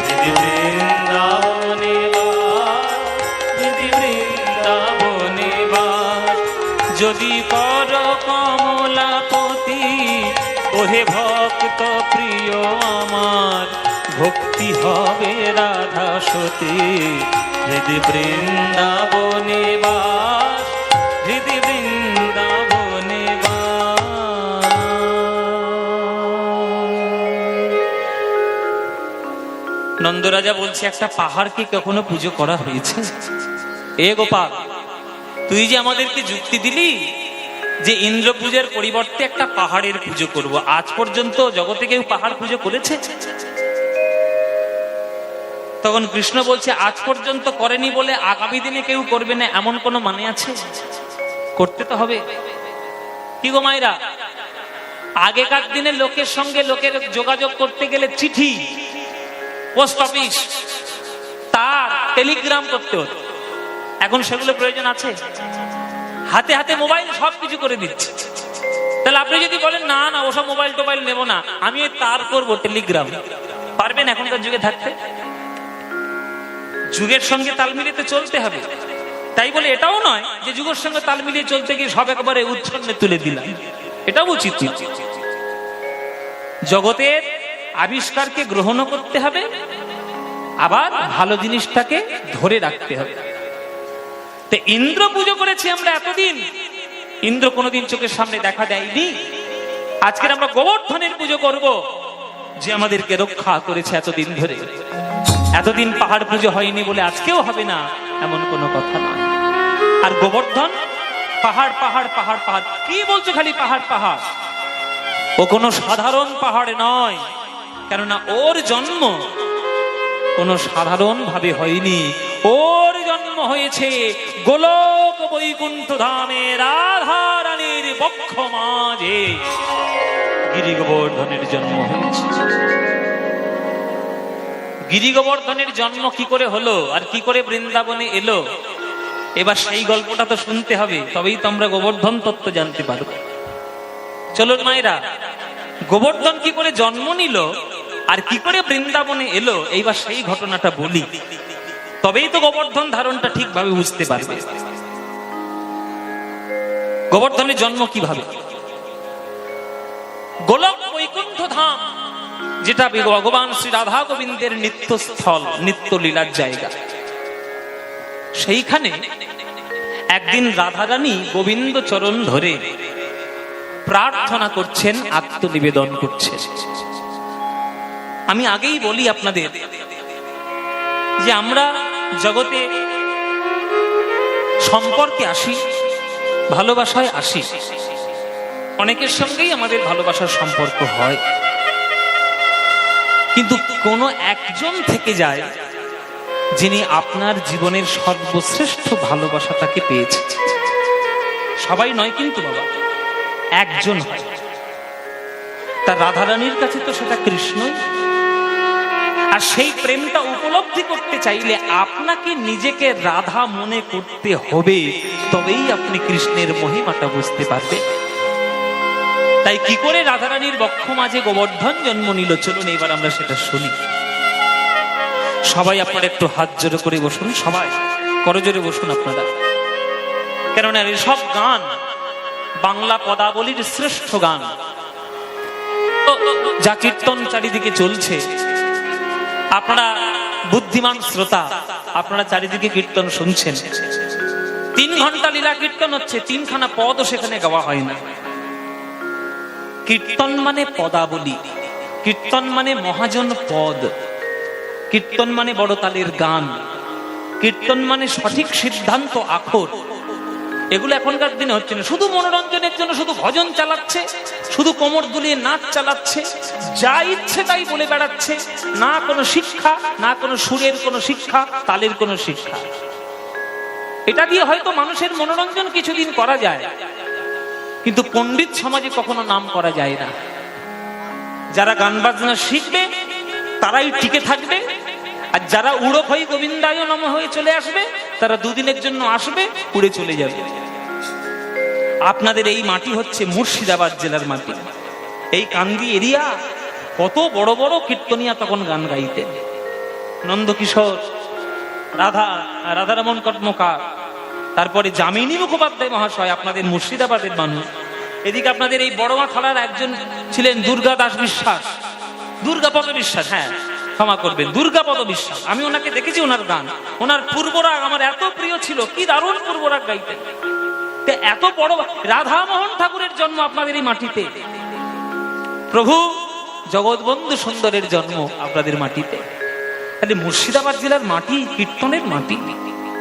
হৃদি বৃন্দাবনে বাস হৃদি বৃন্দাবনে বাস। যদি কর কমলাপতি ওহে ভক্ত প্রিয় আমার ভক্তি হবে রাধা সতী হৃদি বৃন্দাবনে বাস হৃদি বৃন্দাবনে বাস। নন্দরাজা বলছে একটা পাহাড় কি কখনো পুজো করা হয়েছে? এ গোপাল, তুই যে আমাদেরকে যুক্তি দিলি যে ইন্দ্র পূজার পরিবর্তে একটা পাহাড়ের পুজো করব, আজ পর্যন্ত জগতে কেউ পাহাড় পুজো করেছে? তখন কৃষ্ণ বলছে আজ পর্যন্ত করেনি বলে আগামী দিনে কেউ করবে না এমন কোন মানে আছে? করতে তো হবে। কি গো মায়েরা, আগেকার দিনে লোকের সঙ্গে লোকের যোগাযোগ করতে গেলে চিঠি, পোস্ট অফিস, তার, টেলিগ্রাম করতে হতো। এখন সেগুলো প্রয়োজন আছে? হাতে হাতে মোবাইল সবকিছু করে দিচ্ছে। তাহলে আপনি যদি বলেন না না ওসব মোবাইল টোবাইল নেব না, আমি তার করবো টেলিগ্রাম, পারবেন এখনকার যুগে থাকতে? যুগের সঙ্গে তাল মিলিয়ে চলতে হবে। তাই বলে এটাও নয় যে যুগের সঙ্গে তাল মিলিয়ে চলতে গিয়ে সব একবারে উচ্ছন্নে তুলে দিলাম, এটাও উচিত না। জগতের আবিষ্কারকে গ্রহণ করতে হবে, আবার ভালো জিনিসটাকে ধরে রাখতে হবে। তো ইন্দ্র পুজো করেছি আমরা এতদিন, ইন্দ্র কোনোদিন চোখের সামনে দেখা দেয়নি। আজকের আমরা গোবর্ধনের পুজো করব, যে আমাদেরকে রক্ষা করেছে এতদিন ধরে। এতদিন পাহাড় পুজো হয়নি বলে আজকেও হবে না এমন কোনো কথা নয়। আর গোবর্ধন পাহাড় পাহাড় পাহাড় পাহাড়, কি বলছো খালি পাহাড় পাহাড়? ও কোনো সাধারণ পাহাড় নয়, কেননা ওর জন্ম কোনো সাধারণ ভাবে হয়নি। ওর জন্ম হয়েছে গোলক বৈকুণ্ঠ ধামে রাধা রানীর বক্ষ মাঝে গিরি গোবর্ধনের জন্ম হয়েছে। গিরি গোবর্ধনের জন্ম কি করে হলো আর কি করে বৃন্দাবনে এলো, এবার সেই গল্পটা তো শুনতে হবে, তবেই তো আমরা গোবর্ধন তত্ত্ব জানতে পারবো। চলুন মায়েরা, গোবর্ধন কি করে জন্ম নিল আর কি করে বৃন্দাবনে এলো, এইবার সেই ঘটনাটা বলি, তবেই তো গোবর্ধন ধারণটা ঠিকভাবে বুঝতে পারবে। গোবর্ধনের জন্ম কিভাবে? গোলক বৈকুণ্ঠ ধাম, যেটা ভগবান শ্রী রাধা গোবিন্দের নিত্যস্থল, নিত্য লীলার জায়গা, সেইখানে একদিন রাধারানী গোবিন্দ চরণ ধরে প্রার্থনা করছেন, আত্মনিবেদন করছেন। আমি আগেই বলি আপনাদের যে আমরা জগতে সম্পর্কে আসি, ভালোবাসায় আসি, অনেকের সঙ্গেই আমাদের ভালোবাসার সম্পর্ক হয়, কিন্তু কোনো একজন থেকে যায় যিনি আপনার জীবনের সর্বশ্রেষ্ঠ ভালোবাসাটাকে পেয়েছে। সবাই নয় কিন্তু বাবা, একজন হয়। তার রাধারানীর কাছে তো সেটা কৃষ্ণই। আর সেই প্রেমটা উপলব্ধি করতে চাইলে আপনাকে নিজেকে রাধা মনে করতে হবে, তবেই আপনি কৃষ্ণের মহিমাটা বুঝতে পারবেন। তাই কি করে রাধারানীর বক্ষ মাঝে গোবর্ধন জন্ম নিল, চলুন এবার আমরা সেটা শুনি। সবাই আপনারা একটু হাত জোড়ো করে বসুন, সবাই করজোরে বসুন আপনারা, কেননা এসব গান বাংলা পদাবলীর শ্রেষ্ঠ গান। যা কীর্তন চারিদিকে চলছে, আপনারা বুদ্ধিমান শ্রোতা, আপনারা চারিদিকে কীর্তন শুনছেন। 3 ঘন্টা লীলা কীর্তন হচ্ছে, 3খানা পদও সেখানে গাওয়া হয় না। কীর্তন মানে পদাবলী, কীর্তন মানে মহাজন পদ, কীর্তন মানে বড় তালের গান, কীর্তন মানে সঠিক সিদ্ধান্ত আখর। এগুলো এখনকার দিনে হচ্ছে না, শুধু মনোরঞ্জনের জন্য শুধু ভজন চালাচ্ছে, শুধু কোমর দুলিয়ে নাচ চালাচ্ছে, যা ইচ্ছে তাই বলে বেড়াচ্ছে, না কোনো শিক্ষা, না কোনো সুরের কোনো শিক্ষা, তালের কোনো শিক্ষা। এটা দিয়ে হয়তো মানুষের মনোরঞ্জন কিছুদিন করা যায়, কিন্তু পণ্ডিত সমাজে কখনো নাম করা যায় না। যারা গান বাজনা শিখবে তারাই টিকে থাকবে, আর যারা উড়ো হয়ে গোবিন্দায় নম হয়ে চলে আসবে, তারা দুদিনের জন্য আসবে, উড়ে চলে যাবে। আপনাদের এই মাটি হচ্ছে মুর্শিদাবাদ জেলার মাটি। এই কান্দি এরিয়া, কত বড় বড় কীর্তনিয়া তখন গান গাইতেন। নন্দকিশোর, রাধারমণ কর্মকার, তারপরে যামিনী মুখোপাধ্যায় মহাশয়, আপনাদের মুর্শিদাবাদের মানুষ। এদিকে আপনাদের এই বড়মা থানার একজন ছিলেন দুর্গা দাস বিশ্বাস, দুর্গাপদ বিশ্বাস, হ্যাঁ ক্ষমা করবেন, দুর্গাপদ বিশ্বাস। আমি ওনাকে দেখেছি, ওনার গান, ওনার পূর্বরাগ আমার এত প্রিয় ছিল, কি দারুণ পূর্বরাগ গাইতেন। এত বড় রাধামোহন ঠাকুরের জন্ম আপনাদের এই মাটিতে, প্রভু জগৎবন্ধু সুন্দরের জন্ম আপনাদের মাটিতে। তাহলে মুর্শিদাবাদ জেলার মাটি কীর্তনের মাটি,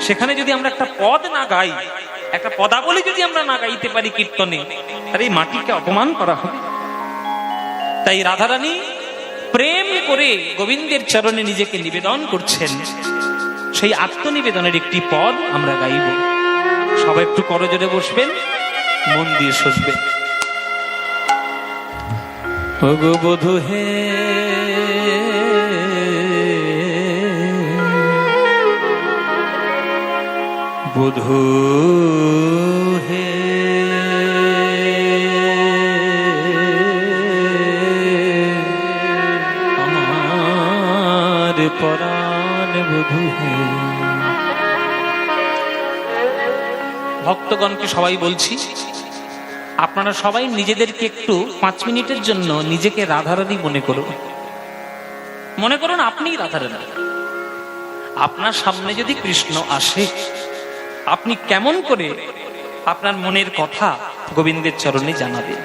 সেখানে যদি আমরা একটা পদ না গাই, একটা পদাবলী যদি আমরা না গাইতে পারি কীর্তনে, তাহলে এই মাটিকে অপমান করা হবে। তাই রাধারানী প্রেম করে গোবিন্দের চরণে নিজেকে নিবেদন করছেন, সেই আত্মনিবেদনের একটি পদ আমরা গাইব। সবাই একটু করজোরে বসবেন, মন দিয়ে শুনবেন। ওগো বধূ হে, বধূ হে, আমার পরাণ বধূ হে। ভক্তগণকে সবাই বলছি, আপনারা সবাই নিজেদেরকে একটু 5 মিনিটের জন্য নিজেকে রাধারানী মনে করুন। মনে করুন আপনিই রাধারানী। আপনার সামনে যদি কৃষ্ণ আসে, আপনি কেমন করে আপনার মনের কথা গোবিন্দের চরণে জানাবেন,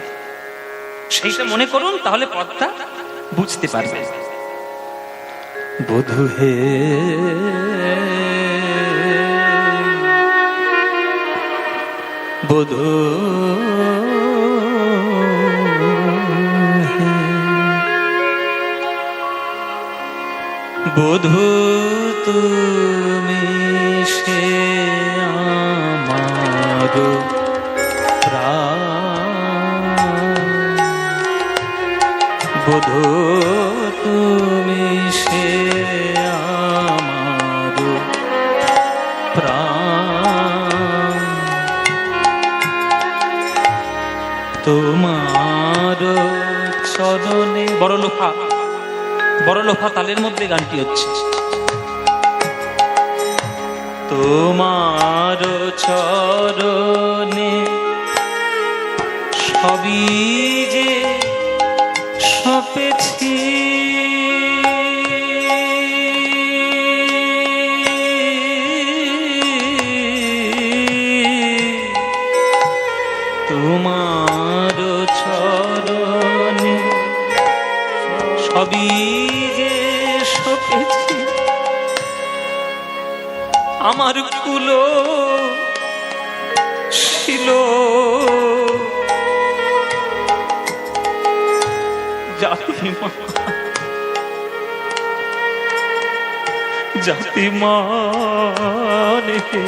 সেইটা মনে করুন, তাহলে পথটা বুঝতে পারবেন। বধূ হে, বধূ হে, বধূ তুমি সে আমার প্রাণ, বধূ তুমি সে আমার প্রাণ, তোমার চরণে। বড় লোফা তালের মধ্যে গানটি হচ্ছে। তোমার চরণে সবই যে সপেছি, তোমার চরণে সবই যে সপেছি, আমার কুল ছিল জাতিমান হে,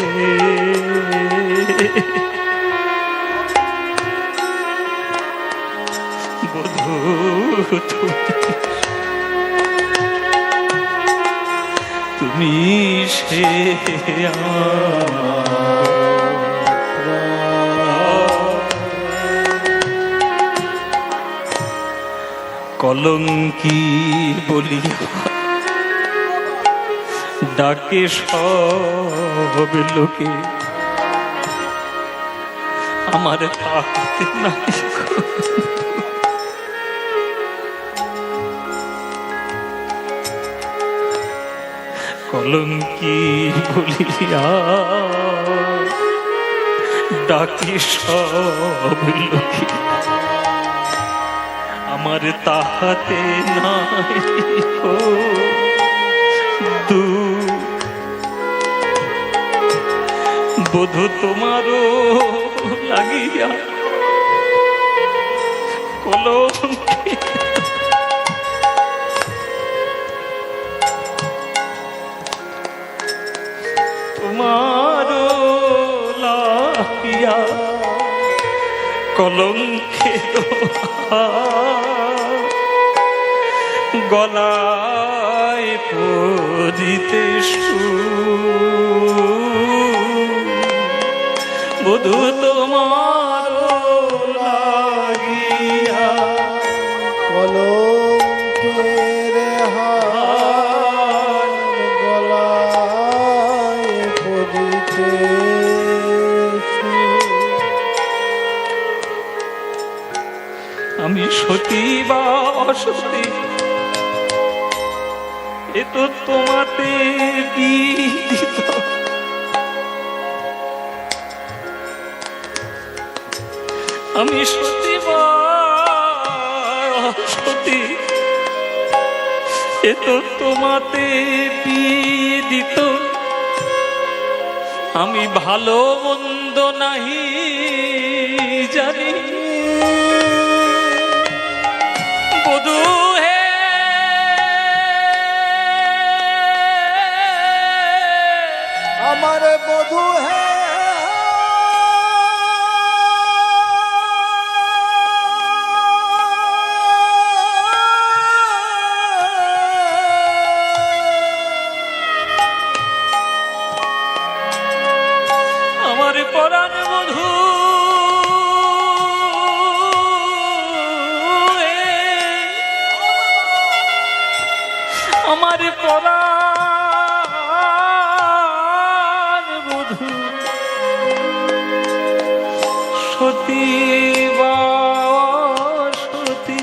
বধূ মিশে কলঙ্কি বলিয়া ডাকে সব লোকে, আমার থাকতে নাই কলঙ্কি বলিয়া ডাকে সব লোকে, আমার তাহাতে নাই বোধ তোমারও লাগিয়া কলঙ্কি তোমারও লাগিয়া কলঙ্কে গলায় পদিতে বধু তোমার লাগিয়া কলঙ্কের হার গলায় পড়িতে আমি সতী বা অসতী এ তো তোমাতে বিদিত, আমি সতী বা অসতী এ তো তোমাতে বিদিত, আমি ভালো মন্দ নাহি জানি বধূ হে আমার বধূ হে আমার পরাণ বধূ আমার পরাণ বধূ সতী বা সতী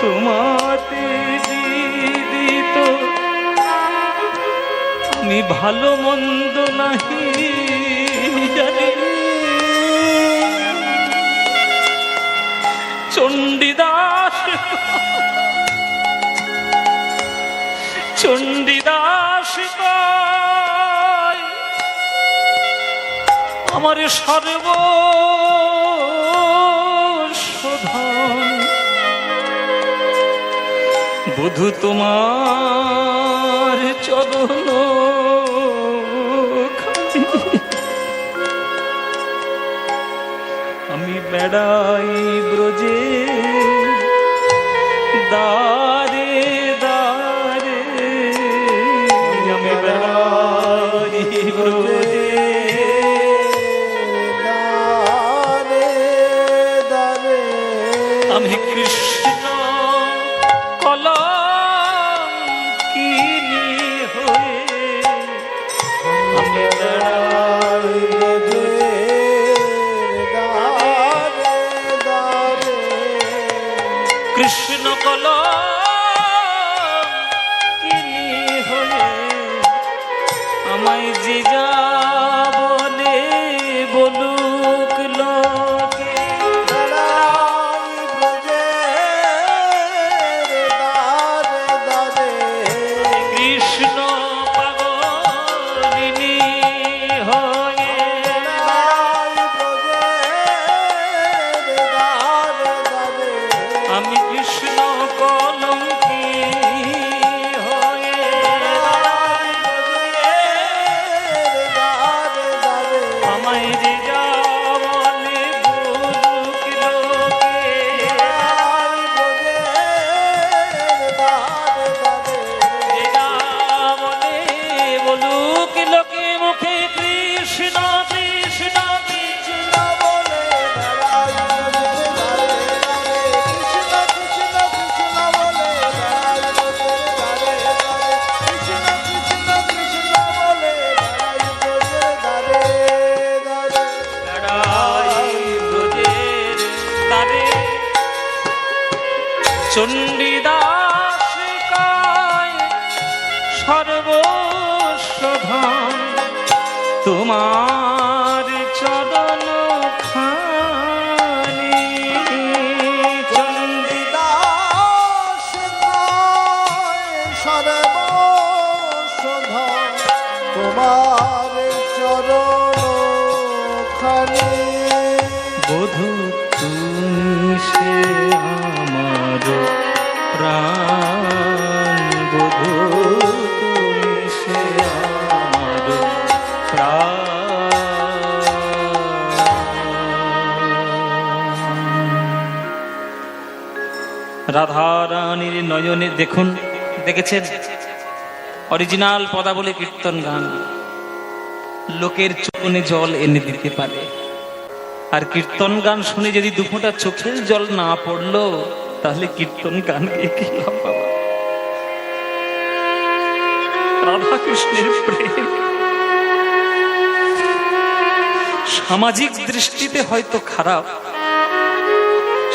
তোমাতে বিদিত, আমি ভালো মন্দ নাহি জানি চণ্ডীদাস চণ্ডীদাস কয় আমার সর্বশোধন বধূ তোমার চরণ আমি বেড়াই ব্রজে দারে দারে, আমি বেড়াই ব্রজে দারে দারে, আমি কৃষ্ণ কলঙ্কিনী হয়ে আমি বেড়াই দারে দারে, কৃষ্ণ কলঙ্কিনী হয়ে আমায় যে যা বলে বলুক লোকে, দাঁড়াই ব্রজের দারে দারে, কৃষ্ণ পাগলিনী হয়ে দাঁড়াই ব্রজের দারে দারে, আমি কৃষ্ণ কলঙ্কি হয়ে দাঁড়াই ব্রজের দারে দারে, আমায় যে যা বলে বলুক লোকে, দাঁড়াই ব্রজের দারে দারে, যে যা বলে খানি। বধূ তুমি সে আমার প্রাণ, বধূ তুমি সে আমার প্রাণ। রাধারানীর নয়নে দেখুন, দেখেছেন অরিজিনাল পদাবলী কীর্তন গান লোকের চোখে জল এনে দিতে পারে। আর কীর্তন গান শুনে যদি দুফোঁটা চোখের জল না পড়লো তাহলে কীর্তন গান গিয়ে কি লাভ বাবা? রাধা কৃষ্ণের প্রেম সামাজিক দৃষ্টিতে হয়তো খারাপ,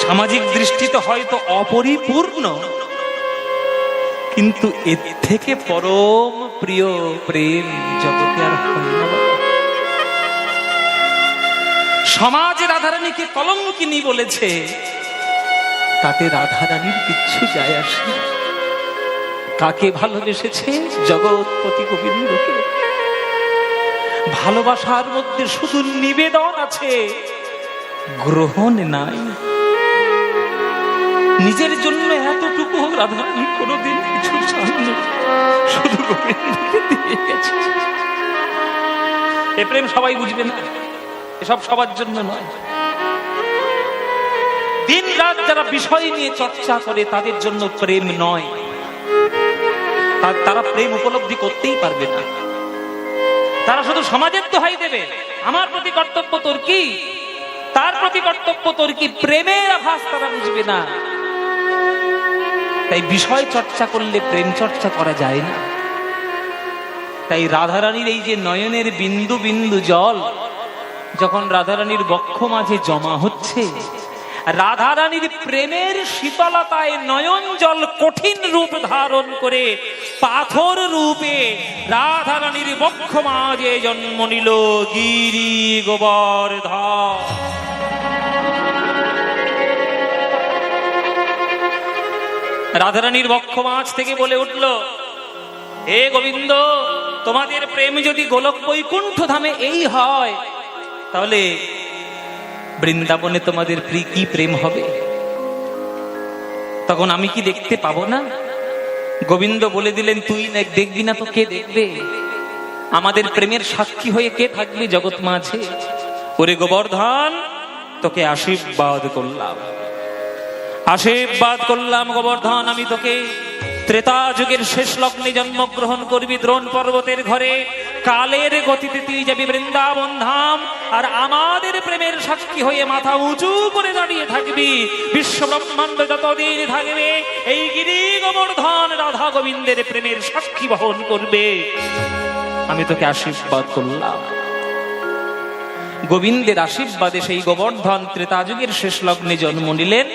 সামাজিক দৃষ্টিতে হয়তো অপরিপূর্ণ, কিন্তু এর থেকে পরম প্রিয় প্রেম জগতে আর হয় না বাবা। সমাজ রাধারানীকে কলঙ্কিনী বলেছে, তাতে রাধারানীর কিচ্ছু যায় আসে না। কাকে ভালোবেসেছে? জগৎপতি গোবিন্দকে। ভালোবাসার মধ্যে শুধু নিবেদন আছে, গ্রহণ নাই। নিজের জন্য এতটুকু রাধারানী কোনোদিন কিছু চাননি, শুধু গোবিন্দকে দিয়ে গেছে। এ প্রেম সবাই বুঝবে না, এসব সবার জন্য নয়। দিন রাত যারা বিষয় নিয়ে চর্চা করে তাদের জন্য প্রেম নয়, তারা প্রেম উপলব্ধি করতেই পারবে না। তারা শুধু সমাজের দোহাই দেবে, আমার প্রতি কর্তব্য তোর কি, তার প্রতি কর্তব্য তোর কি, প্রেমের আভাস তারা বুঝবে না। তাই বিষয় চর্চা করলে প্রেম চর্চা করা যায় না। তাই রাধারানীর এই যে নয়নের বিন্দু বিন্দু জল যখন রাধারানীর বক্ষ মাঝে জমা হচ্ছে, রাধারানীর প্রেমের শীতলতায় নয়ন জল কঠিন রূপ ধারণ করে পাথর রূপে রাধারানীর বক্ষ মাঝে জন্ম নিল গিরি গোবর্ধন। রাধারানীর বক্ষ মাঝ থেকে বলে উঠল, হে গোবিন্দ, তোমাদের প্রেম যদি গোলক বৈকুণ্ঠ ধামে এই হয়, তাহলে বৃন্দাবনে তোমাদের কি প্রেম হবে? তখন আমি কি দেখতে পাবো না? গোবিন্দ বলে দিলেন, তুই দেখবি না তো কে দেখবে? আমাদের প্রেমের সাক্ষী হয়ে কে থাকবে জগৎ মাঝে? ওরে গোবর্ধন, তোকে আশীর্বাদ করলাম, আশীর্বাদ করলাম গোবর্ধন, আমি তোকে ত্রেতা যুগের শেষ লগ্নে জন্মগ্রহণ করবি দ্রোণ পর্বতের ঘরে। কালের গতিতে তুই যাবি বৃন্দাবন ধাম, আর আমাদের প্রেমের সাক্ষী হয়ে মাথা উঁচু করে দাঁড়িয়ে থাকবি। বিশ্ব ব্রহ্মাণ্ড যতদিন থাকবে এই গিরি গোবর্ধন রাধা গোবিন্দের প্রেমের সাক্ষী বহন করবে। আমি তোকে আশীর্বাদ করলাম। গোবিন্দের আশীর্বাদে সেই গোবর্ধন ত্রেতা যুগের শেষ লগ্নে জন্ম নিলেন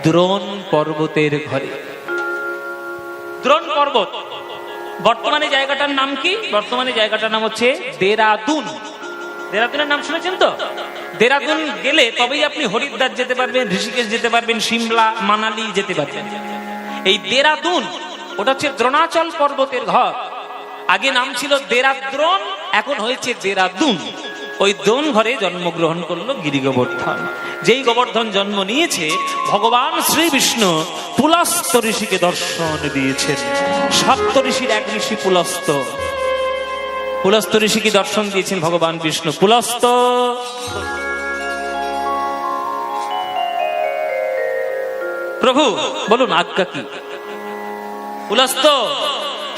দ্রোণ পর্বতের ঘরে। দ্রোণ পর্বত বর্তমানে জায়গাটার নাম কি? বর্তমানে জায়গাটার নাম হচ্ছে দেরাদুন। দেরাদুনের নাম শুনেছেন তো? দেরাদুন গেলে তবেই আপনি হরিদ্বার যেতে পারবেন, ঋষিকেশ যেতে পারবেন, সিমলা মানালি যেতে পারবেন। এই দেরাদুন ওটা হচ্ছে দ্রোণাচল পর্বতের ঘর। আগে নাম ছিল দেরাদ্রোণ, এখন হয়েছে দেরাদুন। ওই দ্রোণ ঘরে জন্মগ্রহণ করলো গিরি গোবর্ধন। যেই গোবর্ধন জন্ম নিয়েছে, ভগবান শ্রী বিষ্ণু পুলস্ত ঋষিকে দর্শন দিয়েছেন। সপ্ত ঋষির এক ঋষি পুলস্ত। পুলস্ত ঋষিকে দর্শন দিয়েছেন ভগবান বিষ্ণু। পুলস্ত, প্রভু বলুন আজ্ঞা কি? পুলস্ত,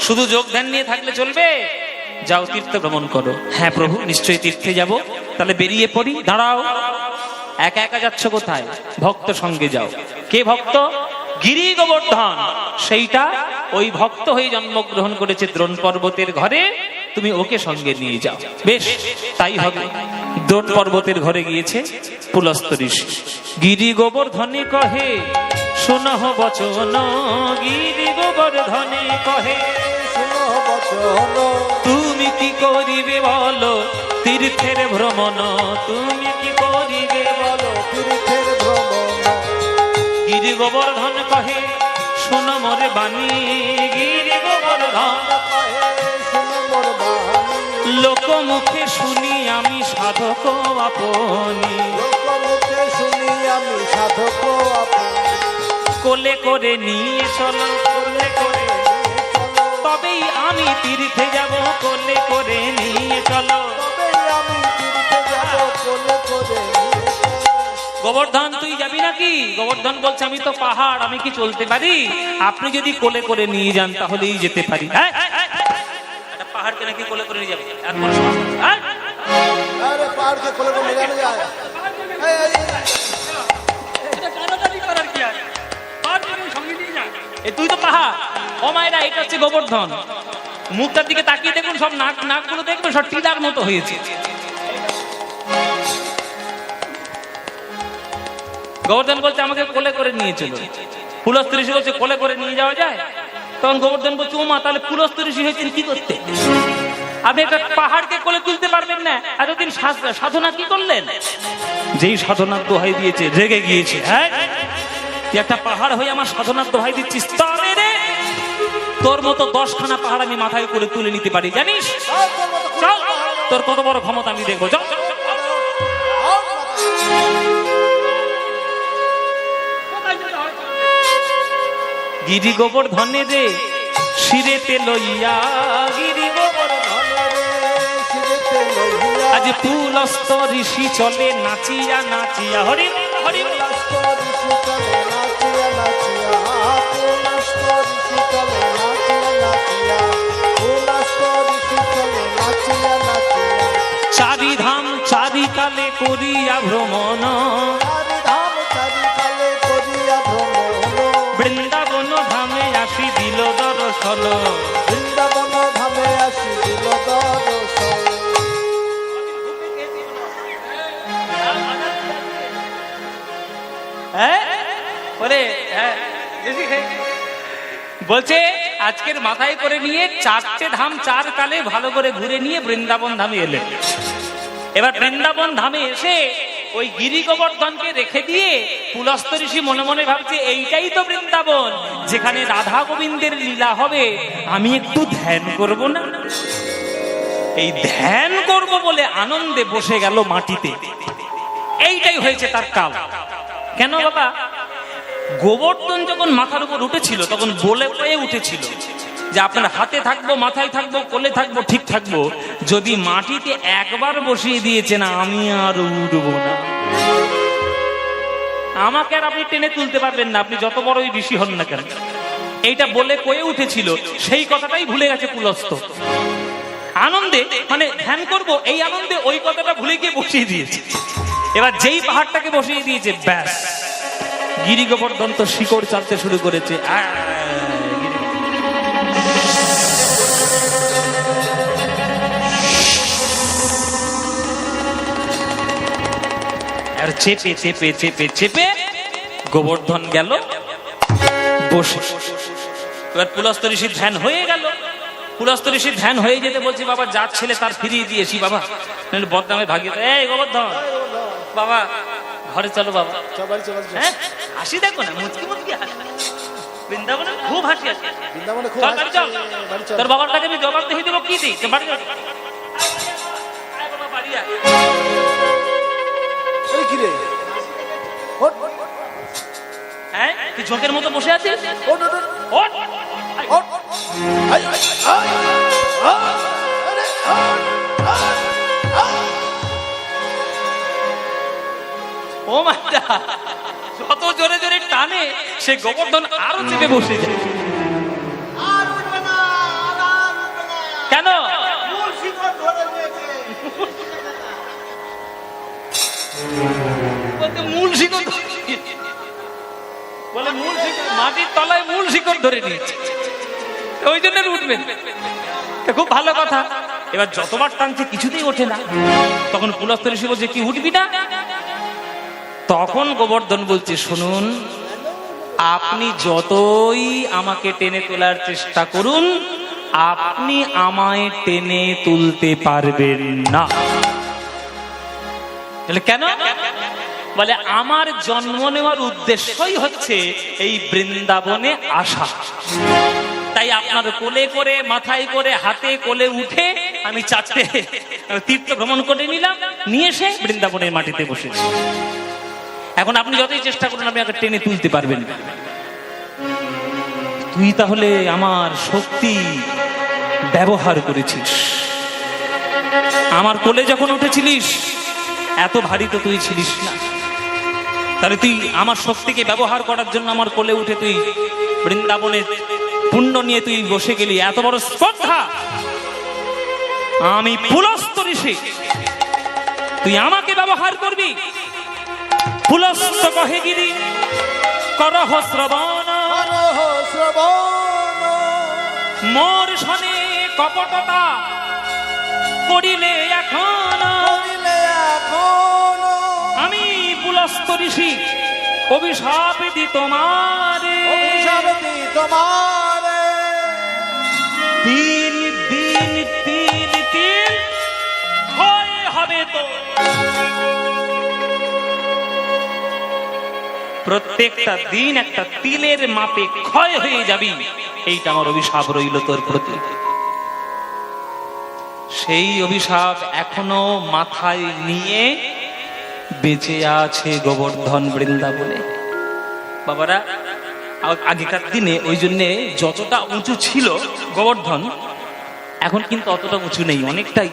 শুধু যোগ ধ্যান নিয়ে থাকলে চলবে? যাও তীর্থ ভ্রমণ করো। হ্যাঁ প্রভু, নিশ্চয়ই তীর্থে যাব। তাহলে বেরিয়ে পড়ি। দাঁড়াও, একা একা যাচ্ছ কোথায়? ভক্ত সঙ্গে যাও। কে ভক্ত? গিরি গোবর্ধন। সেইটা ওই ভক্ত হয়ে জন্মগ্রহণ করেছে দ্রোণ পর্বতের ঘরে, তুমি ওকে সঙ্গে নিয়ে যাও। বেশ, তাই হবে। দ্রোণ পর্বতের ঘরে গিয়েছে পুলস্ত ঋষি। গিরি গোবর্ধনে কহে শুনহ বচন, গিরি গোবর্ধনে কহে শুনহ বচন, তুমি কি করিবে বলো তীর্থের ভ্রমণ, তুমি কি করিবে বলো তীর্থের ভ্রমণ। গিরি গোবর্ধন কহে শোন মোর বাণী, গিরি গোবর্ধন কহে শুনো মোর বাণী, লোকমুখে শুনি আমি সাধক আপনি, লোকমুখে শুনি আমি সাধক আপনি, কোলে করে নিয়ে চলো, কোলে করে তবেই আমি তীর্থে যাব, কোলে করে নিয়ে চলো। তবে আমি তীর্থে যাব, কোলে করে নিয়ে চলো। গোবর্ধন তুই যাবি নাকি? গোবর্ধন বলছে আমি তো পাহাড়, আমি কি চলতে পারি? আপনি যদি কোলে করে নিয়ে যান তাহলেই যেতে পারি। একটা পাহাড়কে নাকি কোলে করে নিয়ে যাবে? আর কোনো সমস্যা নেই। আরে পাহাড়কে কোলে করে নিয়ে যায়। তুই তো পাহাড়। ও মায়েরা, এটা হচ্ছে গোবর্ধন। মুখটার দিকে তাকিয়ে দেখুন, সব নাকগুলো দেখবেন সব টিলার মতো হয়েছে। গোবর্ধন বলছে আমাকে কোলে করে নিয়ে চলো। পুলস্ত্য ঋষি বলছে কোলে করে নিয়ে যাওয়া যায়? তখন গোবর্ধন বলছে ও মা, তাহলে পুলস্ত্য ঋষি হয়েছেন কি করতে? আপনি একটা পাহাড়কে কোলে তুলতে পারবেন না, এতদিন সাধনা কি করলেন? যেই সাধনার দোহাই দিয়েছে রেগে গিয়েছে। হ্যাঁ, তুই একটা পাহাড় হয়ে আমার সাধনার দোহাই দিচ্ছিস? তবে রে, তোর মতো 10খানা পাহাড় আমি মাথায় করে তুলে নিতে পারি, জানিস? চল, তোর কত বড় ক্ষমতা আমি দেখবো। চল। গিরি গোবর্ধনে রে শিরেতে লইয়া, গিরি গোবর্ধনে রে শিরেতে লইয়া, আজ পুলস্ত্য ঋষি চলে নাচিয়া নাচিয়া। হরি হরি। পুলস্ত্য ঋষি চলে নাচিয়া নাচিয়া, পুলস্ত্য ঋষি চলে নাচিয়া নাচিয়া, পুলস্ত্য ঋষি চলে নাচিয়া নাচিয়া। চারিধাম চারিকালে করিয়া ভ্রমণ, চারিধাম চারিকালে করিয়া ভ্রমণ, বৃন্দাবন ধামে আসি দিল দর্শন। বৃন্দাবন ধামে আসি দিল দর্শন। বলছে আজকের মাথায় করে নিয়ে 4টে ধাম 4 কালে ভালো করে ঘুরে নিয়ে বৃন্দাবন ধামে এলেন। এবার বৃন্দাবন ধামে এসে ওই গিরি গোবর্ধনকে রেখে দিয়ে পুলস্ত্য ঋষি মনে মনে ভাবছে এইটাই তো বৃন্দাবন, যেখানে রাধা গোবিন্দের লীলা হবে। আমি একটু ধ্যান করব না? এই ধ্যান করব বলে আনন্দে বসে গেল মাটিতে। এইটাই হয়েছে তার কাল। কেন বাবা? গোবর্ধন যখন মাথার উপর উঠেছিল তখন বলে পেয়ে উঠেছিল যে আপনার হাতে থাকবো, মাথায় থাকবো, কোলে থাকবো, ঠিক থাকবো। যদি মাটিতে একবার বসিয়ে দিয়েছে না, আমি আর উঠবো না। আমাকে আর আপনি টেনে তুলতে পারবেন না, আপনি যত বড়ই ঋষি হন না কেন। এইটা বলে কয়ে উঠেছিল, সেই কথাটাই ভুলে গেছে পুলস্ত্য। আনন্দে, মানে ধ্যান করব এই আনন্দে ওই কথাটা ভুলে গিয়ে বসিয়ে দিয়েছে। এবার যেই পাহাড়টাকে বসিয়ে দিয়েছে, ব্যাস, গিরি গোবর্ধন তো শিকড় চাপতে শুরু করেছে। আর চেপে চেপে চেপে চেপে গোবর্ধন গেল বসে। এবার পুলস্ত্য ঋষির ধ্যান হয়ে গেল। পুলস্ত্য ঋষির ধ্যান হয়ে যেতে বলছি বাবা, যার ছেলে তার ফিরিয়ে দিয়েছি বাবা, বদনামে ভাগিয়ে। এই গোবর্ধন বাবা, ঘরে চলো বাবা। হ্যাঁ, হাসি দেখো না, মুচকি মুচকি হাসি। বৃন্দাবনে খুব হাসি আসে। তোর বাবার কাছে আমি জবাব দিয়ে দেবো, কি দিই বাড়ি যাও। বাড়ি আয়। হ্যাঁ, তুই ঝোঁকের মতো বসে আছিস? ও মাতা, যত জোরে জোরে টানে সে গোবর্ধন আরো চেপে বসে যায়। কেন? মূল শিকড় বলে, মূল শিকড় মাটির তলায় মূল শিকড় ধরে নিয়েছে, ওই জন্য উঠবেন। খুব ভালো কথা। এবার যতবার টানছে কিছুতেই ওঠে না। তখন পুলস্ত্য ঋষি বলছে কি উঠবি না? তখন গোবর্ধন বলছে শুনুন, আপনি যতই আমাকে টেনে তোলার চেষ্টা করুন, আপনি আমায় টেনে তুলতে পারবেন না। কেন? বলে আমার জন্ম নেওয়ার উদ্দেশ্যই হচ্ছে এই বৃন্দাবনে আসা। তাই আপনার কোলে করে, মাথায় করে, হাতে কোলে উঠে আমি 4টে তীর্থ ভ্রমণ করে নিলাম, নিয়ে এসে বৃন্দাবনের মাটিতে বসেছি। এখন আপনি যতই চেষ্টা করুন আপনি আমাকে টেনে তুলতে পারবেন না। তুই তাহলে আমার শক্তি ব্যবহার করেছিস। আমার কোলে যখন উঠেছিলিস এত ভারী তো তুই ছিলিস না, তাহলে তুই আমার শক্তিকে ব্যবহার করার জন্য আমার কোলে উঠে তুই বৃন্দাবনের পুণ্য নিয়ে তুই বসে গেলি। এত বড় স্পর্ধা! আমি পুলস্ত ঋষি, তুই আমাকে ব্যবহার করবি? পুলস্ত কহে গিরি করহ শ্রবণ, মোর শনে কপটতা করিলে এখন। আমি পুলস্ত ঋষি অভিশাপ দি তোমারে, তিন দিন তিন তিন ক্ষয় হবে তো। প্রত্যেকটা দিন একটা তিলের মাপে ক্ষয় হয়ে যাবি, এইটা আমার অভিশাপ রইল তোর প্রতি। সেই অভিশাপ এখনো মাথায় নিয়ে বেঁচে আছে গোবর্ধন বৃন্দাবনে। বাবারা, আগেকার দিনে ওই জন্যে যতটা উঁচু ছিল গোবর্ধন, এখন কিন্তু অতটা উঁচু নেই, অনেকটাই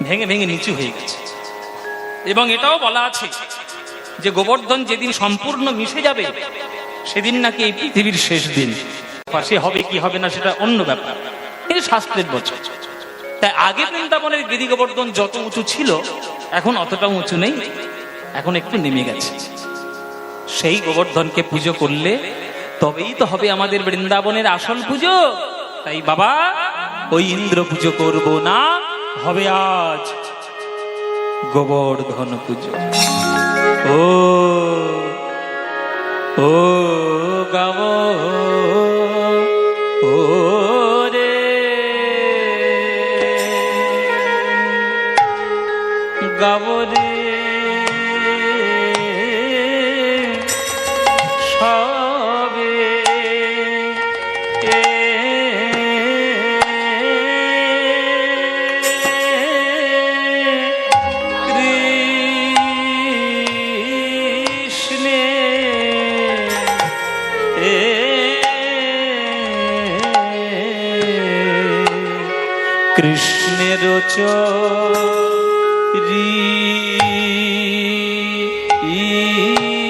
ভেঙে ভেঙে নিচু হয়ে গেছে। এবং এটাও বলা আছে যে গোবর্ধন যেদিন সম্পূর্ণ মিশে যাবে সেদিন নাকি এই পৃথিবীর শেষ দিন। পাশে হবে কি হবে না সেটা অন্য ব্যাপার, কিন্তু শাস্ত্রের বচন। তাই আগে বৃন্দাবনের গিরি গোবর্ধন যত উঁচু ছিল এখন অতটা উঁচু নেই, এখন একটু নেমে গেছে। সেই গোবর্ধনকে পুজো করলে তবেই তো হবে আমাদের বৃন্দাবনের আসল পুজো। তাই বাবা, ওই ইন্দ্র পুজো করব না, হবে আজ গোবর্ধন পুজো। ও ও গাব ও রে গাব রে সবে কৃষ্ণের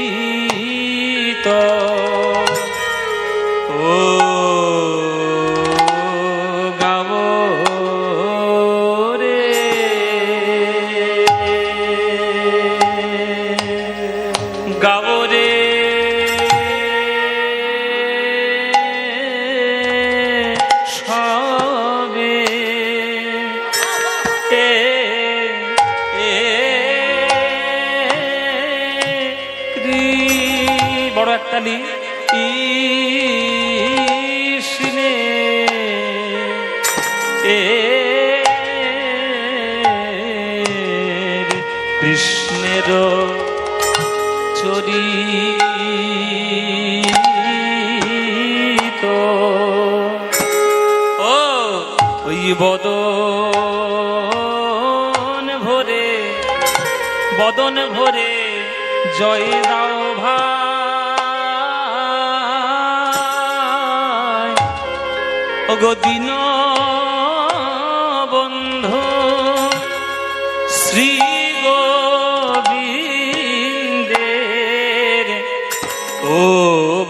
চরিত ও গাব রে গাব রে সবে বড় একটা লি ইসনে কৃষ্ণের চরিত ও ওই বদন ভরে জয় দাও ভাই, ওগো দীন বন্ধু শ্রী গোবিন্দের ও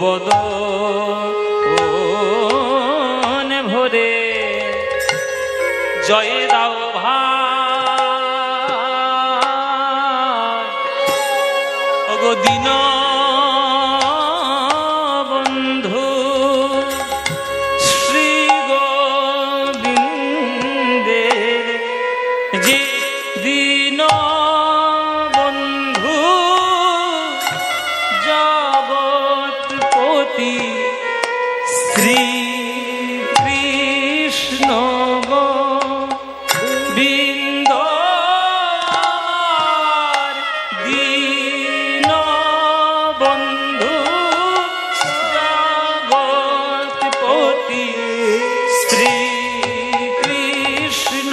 বদন ভরে জয় দাও ভাই, ওগো দীন বন্ধু শ্রী গোবিন্দের যে দীন বন্ধু জগৎপতি শ্রী কৃষ্ণ গোবিন্দ দীন বন্ধু জগৎপতি শ্রী কৃষ্ণ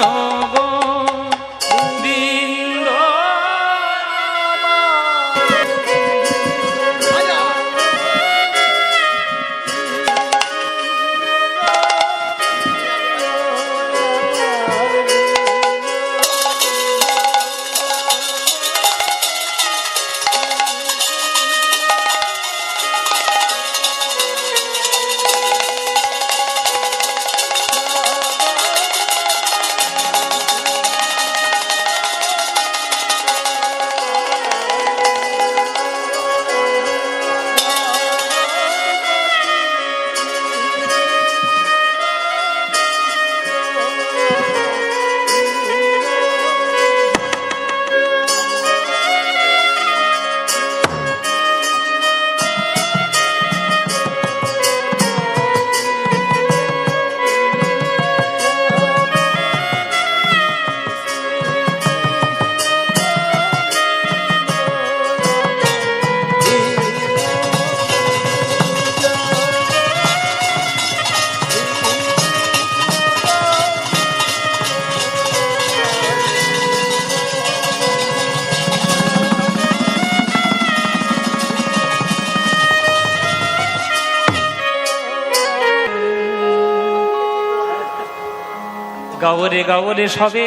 গাওরে গাওরে সবে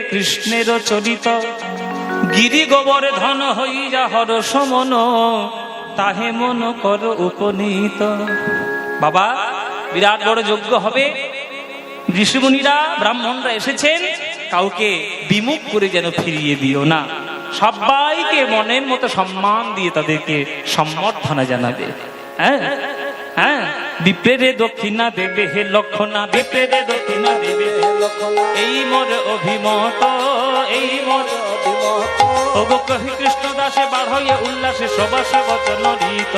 কৃষ্ণের চরিত, গিরি গোবর্ধন হইয়া হর সমন, তাহে মন কর উপনীত। বাবা, বিরাট বড় যজ্ঞ হবে, ঋষিমুনিরা ব্রাহ্মণরা এসেছেন, কাউকে বিমুখ করে যেন ফিরিয়ে দিও না, সবাইকে মনের মতো সম্মান দিয়ে তাদেরকে সম্বর্ধনা জানাবে। হ্যাঁ হ্যাঁ, বিপ্রেরে দক্ষিণা দেবে হে লক্ষণা, বিপ্রেরে দক্ষিণা দেবে হে লক্ষণা, এই মোর অভিমত, এই মোর অভিমত। ওগো কহি কৃষ্ণ দাসে বাড়াইয়ে উল্লাসে সবাসে বচন রীত,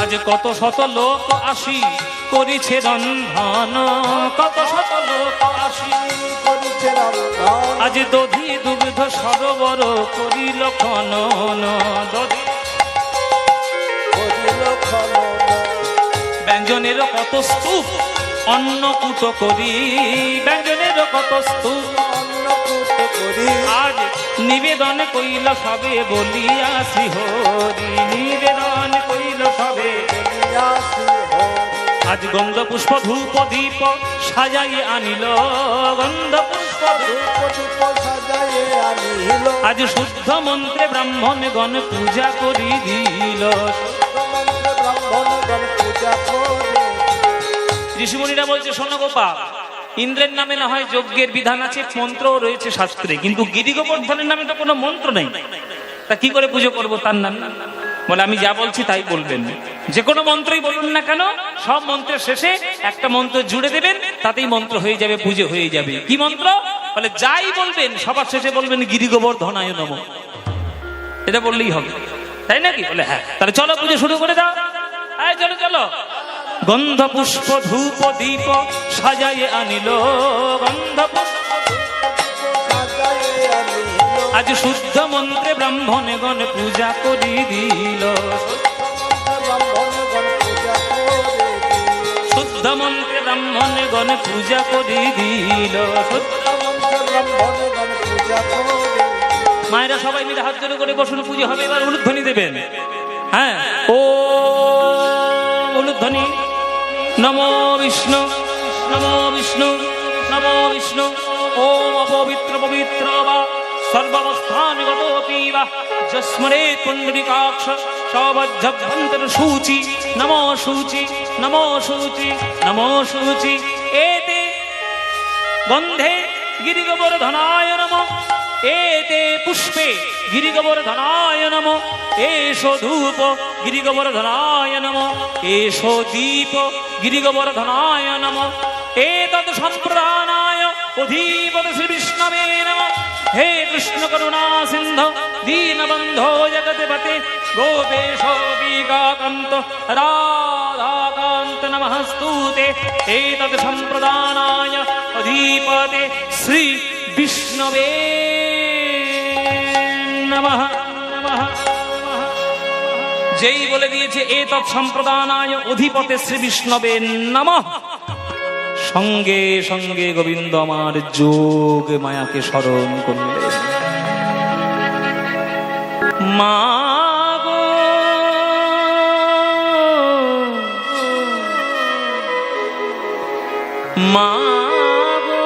আজ কত শত লোক আসি করিছে রন্ধন, কত শত লোক আসি করিছে রন্ধন, আজ দধি দুগ্ধ সরোবর করিল খনন, দধি করিল খনন। ব্যঞ্জনের কত স্তূপ অন্নকূট করি, ব্যঞ্জনের কত স্তূপ অন্নকূট করি, আজ নিবেদন কইল সবে বলিয়া শ্রী হরি, নিবেদন কইল সবে বলিয়া শ্রী হরি। আজ গন্ধ পুষ্প ধূপ দীপ সাজাইয়ে আনিল, গন্ধ পুষ্প ধূপ দীপ সাজাইয়ে আনিল, আজ শুদ্ধ মন্ত্রে ব্রাহ্মণ গণ পূজা করি দিল, শুদ্ধ মন্ত্রে ব্রাহ্মণ গণ পূজা করি। ঋষিমুনিরা বলছে, শোনো গোপাল, ইন্দ্রের নামে না হয় যজ্ঞের বিধান আছে, মন্ত্রও রয়েছে শাস্ত্রে, কিন্তু গিরি গোবর্ধনের নামে তো কোনো মন্ত্র নেই, তা কি করে পুজো করব তার নামে? বলে আমি যা বলছি তাই বলবেন, যে কোনো মন্ত্রই বলুন না কেন, সব মন্ত্রের শেষে একটা মন্ত্র জুড়ে দেবেন, তাতেই মন্ত্র হয়ে যাবে, পুজো হয়ে যাবে। কি মন্ত্র? বলে যাই বলবেন সবার শেষে বলবেন গিরি গোবর্ধনায় নমঃ, এটা বললেই হবে, তাই নাকি? বলে হ্যাঁ। তাহলে চলো পুজো শুরু করে দাও, চলো চলো। গন্ধ পুষ্প ধূপ দীপ সাজাইয়ে আনিল, গন্ধ পুষ্প সাজাইয়ে আনিল, আজ শুদ্ধ মন্ত্রে ব্রাহ্মণ গণ পূজা করি দিল, শুদ্ধ মন্ত্রে ব্রাহ্মণ গণ পূজা করি দিল, শুদ্ধ মন্ত্রে ব্রাহ্মণ গণ পূজা করি। মায়েরা সবাই মিলে হাত জোড় করে বসুন, পুজো হবে, এবার উলুধ্বনি দেবেন। হ্যাঁ, ও উলুধ্বনি। নমো বিষ্ণু, নমো বিষ্ণু, নমো বিষ্ণু। ওম অপবিত্র পবিত্র বা সর্বাবস্থানগতোপি বা যস্মরেৎ পুণ্ডরীকাক্ষ সবজ্জভ্যন্তর শুচি, নমো শুচি, নমো শুচি, নমো শুচি। এতে গন্ধে গিরিগোবর্ধনায় নমঃ, এতে পুষ্পে গিরিগোবর্ধনায় নমঃ, এষো ধূপ গিরিগোবর্ধনায় নমঃ, এষো দীপ গিরিগোবর্ধনায় নমঃ, এতৎ সম্প্রদানায় অধিপতি শ্রী বিষ্ণবে নমঃ। হে কৃষ্ণ করুণা সিন্ধু দীনবন্ধো জগৎপতে গোপেশ বিকাকান্ত রাধাকান্ত নমস্তুতে। এতৎ সম্প্রদানায় অধিপতে শ্রী বিষ্ণবে নমঃ নমঃ। যেই বলে দিয়েছে এতৎ সম্প্রদানায় অধিপতে শ্রী বিষ্ণবে নমঃ, সঙ্গে সঙ্গে গোবিন্দ আমার যোগ মায়াকে স্মরণ করলেন। মা গো মা গো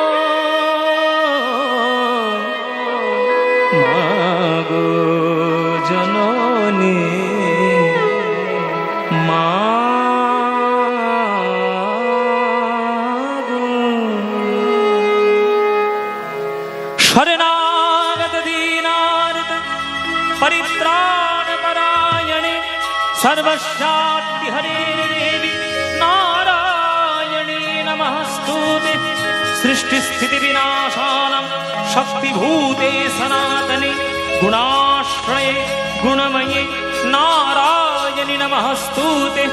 মা গো জননী, মা শরণাগত দীনার্ত পরিত্রাণ পরায়ণে সর্বস্যার্থি হরে দেবী নারায়ণী নমস্তুতে। সৃষ্টি স্থিতি বিনাশানাং শক্তিভূতে সনাতনে গুণাশ্রয়ে গুণময়ে নারায়ণী নমস্তুতে।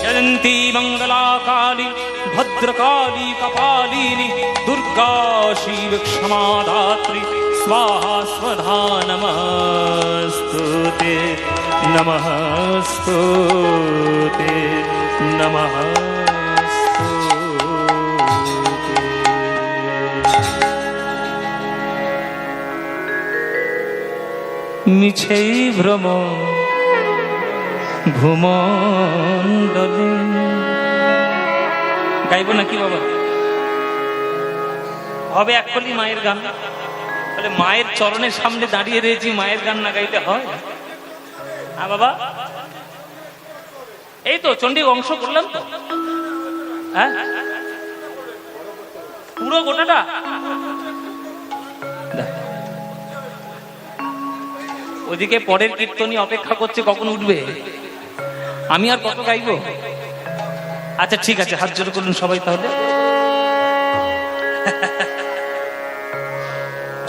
জয়ন্তী মঙ্গলা কালী ভদ্রকালী কপালিনী দুর্गा शिव क्षमा दात्री स्वाहा स्वधा नमस्तुते नमस्तुते नमस्तुते। মিছেই ভ্রম ভূমণ্ডলে গাইবো নাকি বাবা? হবে এককলি মায়ের গান, বলে মায়ের চরণের সামনে দাঁড়িয়ে রয়েছি, মায়ের গান না গাইতে হয়? হ্যাঁ বাবা, এই তো চণ্ডী অংশ করলাম তো, হ্যাঁ পুরো গোটাটা। ওদিকে পরের কীর্তনী অপেক্ষা করছে কখন উঠবে, আমি আর কত গাইবো? আচ্ছা ঠিক আছে, হাত জোড় করুন সবাই তাহলে।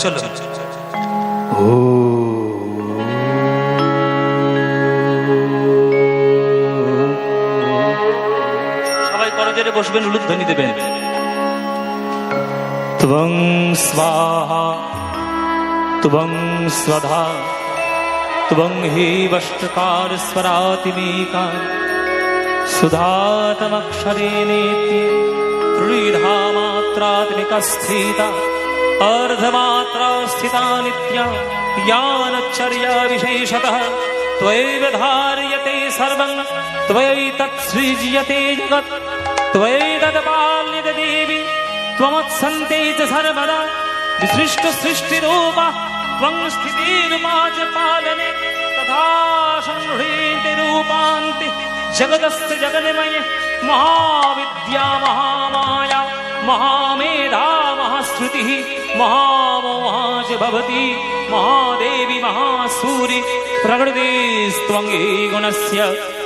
চলো সবাই করজোরে বসবেন, উলুধ্বনি দেবেন। ত্বং স্বাহা ত্বং স্বধা ত্বং হি বষ্টকার স্বরাতিমেকা সুধাতমক্ষরেণেতি ত্রিধা মাত্রাত্মিকা স্থিতা अर्धमात्रा स्थिता नित्या ज्ञानचर्या विशेषतः त्वयैव धार्यते सर्वं त्वयैतत्सृज्यते जगत् त्वयैतत्पाल्यते देवी त्वमत्सन्ते च सर्वदा विसृष्टसृष्टिरूपा त्वं स्थितिरूपा च पालने तथा संहृते रूपान्ते जगदस्य जगन्मये महाविद्या महामाया महामेधा महाश्रुतिः महामोहा च भवति महादेवी महासूरि प्रकृतिस्त्वं गुणस्य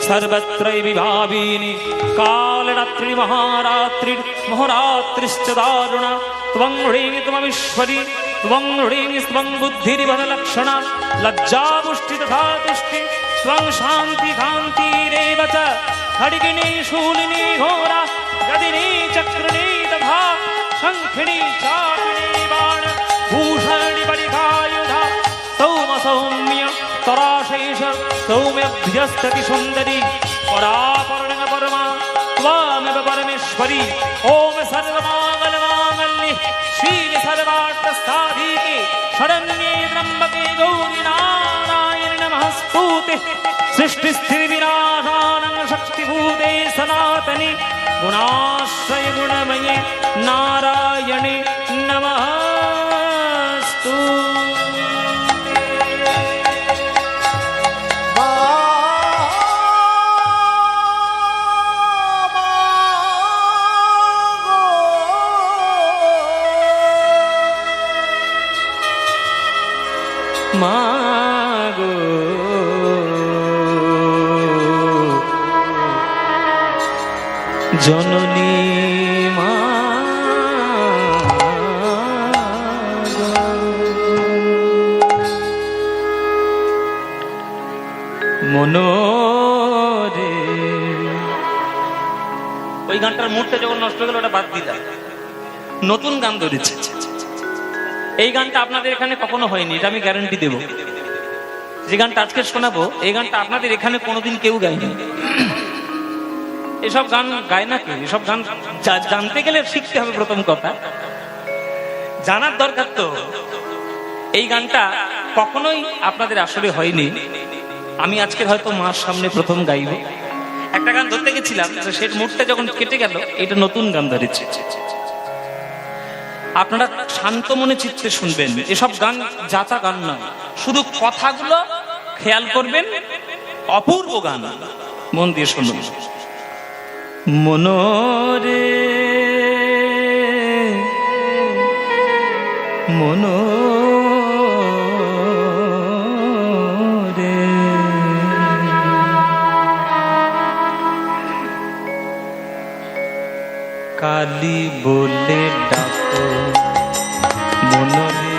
सर्वत्र विभाविनी कालरात्रि महारात्रि महोरात्रिश्च दारुणा त्वं ह्रीं त्वमीश्वरी त्वं ह्रीं त्वं बुद्धिर्बललक्षणा लज्जा पुष्टि तथा तुष्टि त्वं शान्ति कान्तिरेव च खड्गिनी शूलिनी घोरा गदिनी चक्रिणी तथा शङ्खिनी चापिनी बाण भूषणी परिखायुधा सौम सौम्य तराशेष सौम्यभ्यस्तति सुन्दरी परापर्ण परमा त्वामेव परमेश्वरी ओम सर्वमाङ्गलमाङ्गल्ये शिवे सर्वार्थसाधिके शरण्ये त्र्यम्बके गौरि नारायणि नमस्तुते सृष्टिस्थितिविनाशानं शक्तिभूते सनातनि गुणाश्रय गुणमये नारायणे नमस्तु। मागो जननी मा মনোরে। ওই গানটার মুডটা যখন নষ্ট হয়ে গেল ওটা বাদ দিলাম, নতুন গান ধরেছে। এই গানটা আপনাদের এখানে কখনো হয়নি, এটা আমি গ্যারান্টি দেব। যে গানটা আজকে শোনাবো এই গানটা আপনাদের এখানে কোনোদিন কেউ গায়নি। এসব গান গায় না কেউ, এসব গান জানতে গেলে শিখতে হবে। প্রথম কথা জানার দরকার তো। এই গানটা কখনোই আপনাদের আসলে হয়নি। আমি আজকে হয়তো মার সামনে প্রথম গাইব। একটা গান ধরতে গেছিলাম, সেই মুডটা যখন কেটে গেল, এটা নতুন গান ধরেছে। আপনারা শান্ত মনে চিত্তে শুনবেন। এসব গান যাতা গান নয়, শুধু কথাগুলো খেয়াল করবেন। অপূর্ব গান, মন দিয়ে শুনুন। মনোরে মনোরে কালী বলে ডাকো, মনোরে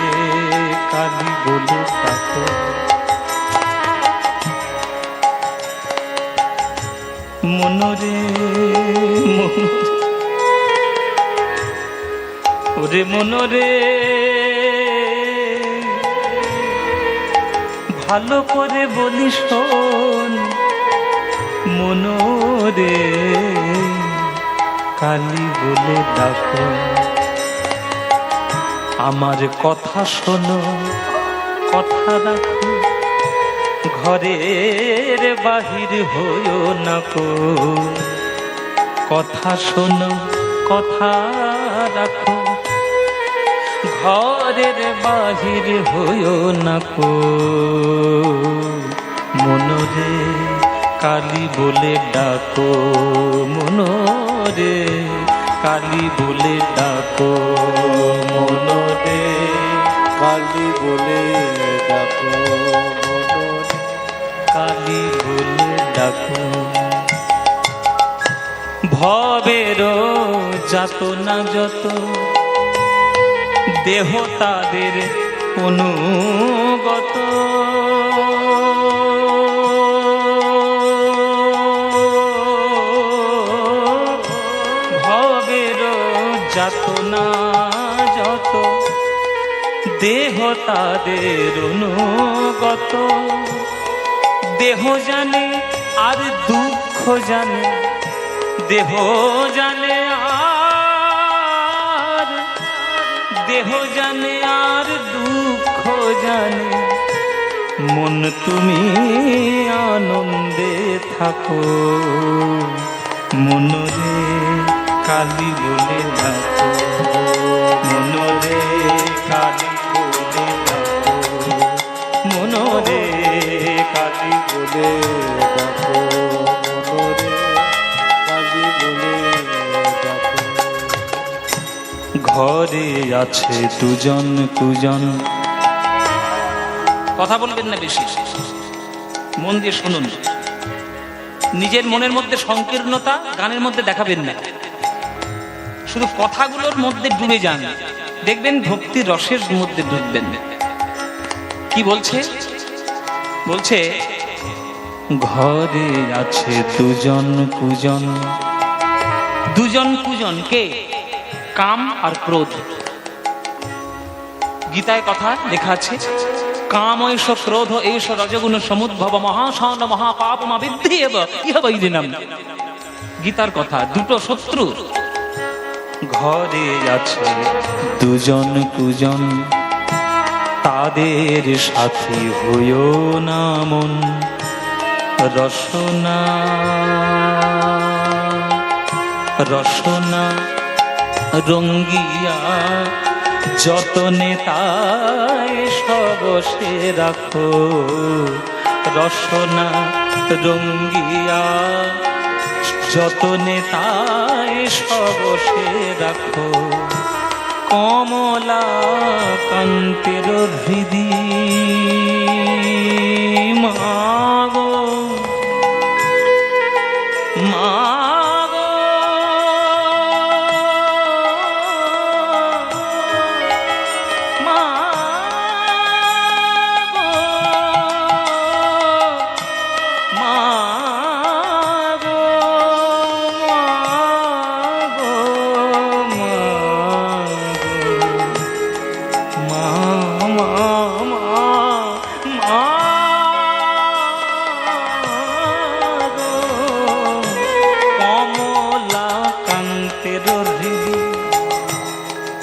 কালী বলে ডাকো। মনোরে ওরে মনোরে ভালো করে বলি শোন। মনোরে কালী বলে ডাকো, আমার কথা শোনো, কথা রাখো, ঘরের বাহির হইও না কো। কথা শোনো, কথা রাখো, ঘরের বাহির হইও না কো। মনরে কালী বলে ডাকো, মনরে কালী বলে ডাকো, মনরে কালী বলে ডাকো, মনরে কালী বলে ডাকো। ভবের যাতনা যত দেহ তাদের অনুগত, ভবের যাতনা যত দেহ তাদের অনুগত। দেহ জানে আর দুঃখ জানে, দেহ জানে আর, দেহ জানে আর দুঃখ জানে। মন তুমি আনন্দে থাকো, মনরে কালী বলে ডাকো, মনরে কালী বলে ডাকো, মনরে কালী বলে ডাকো, মনরে কালী বলে ডাকো। ঘরে আছে দুজন কুজন, কথা বলবেন না বেশি, মন দিয়ে শুনুন। নিজের মনের মধ্যে সংকীর্ণতা গানের মধ্যে দেখাবেন না, শুধু কথাগুলোর মধ্যে ডুবে যান, দেখবেন ভক্তির রসের মধ্যে ডুববেন। কি বলছে? বলছে ঘরে আছে দুজন কুজন। দুজন কুজন কে? কাম আর ক্রোধ। গীতায় কথা লেখা আছে, কাম ঐশ ক্রোধ এইশ রজগুণ সমুদ্ভব মহাশান মহাপাপমা বিদ্ধি এব ইহ বৈরিণাম। গীতার কথা, দুটো শত্রু। ঘরে আছে দুজন কুজন, তাদের সাথী হইও না মন। রসনা রসনা রঙ্গিয়া যতনে তাই সবসে রাখো, রসনা রঙ্গিয়া যতনে তাই সবসে রাখো। কমলা কান্তের হৃদি মাগো, মাগো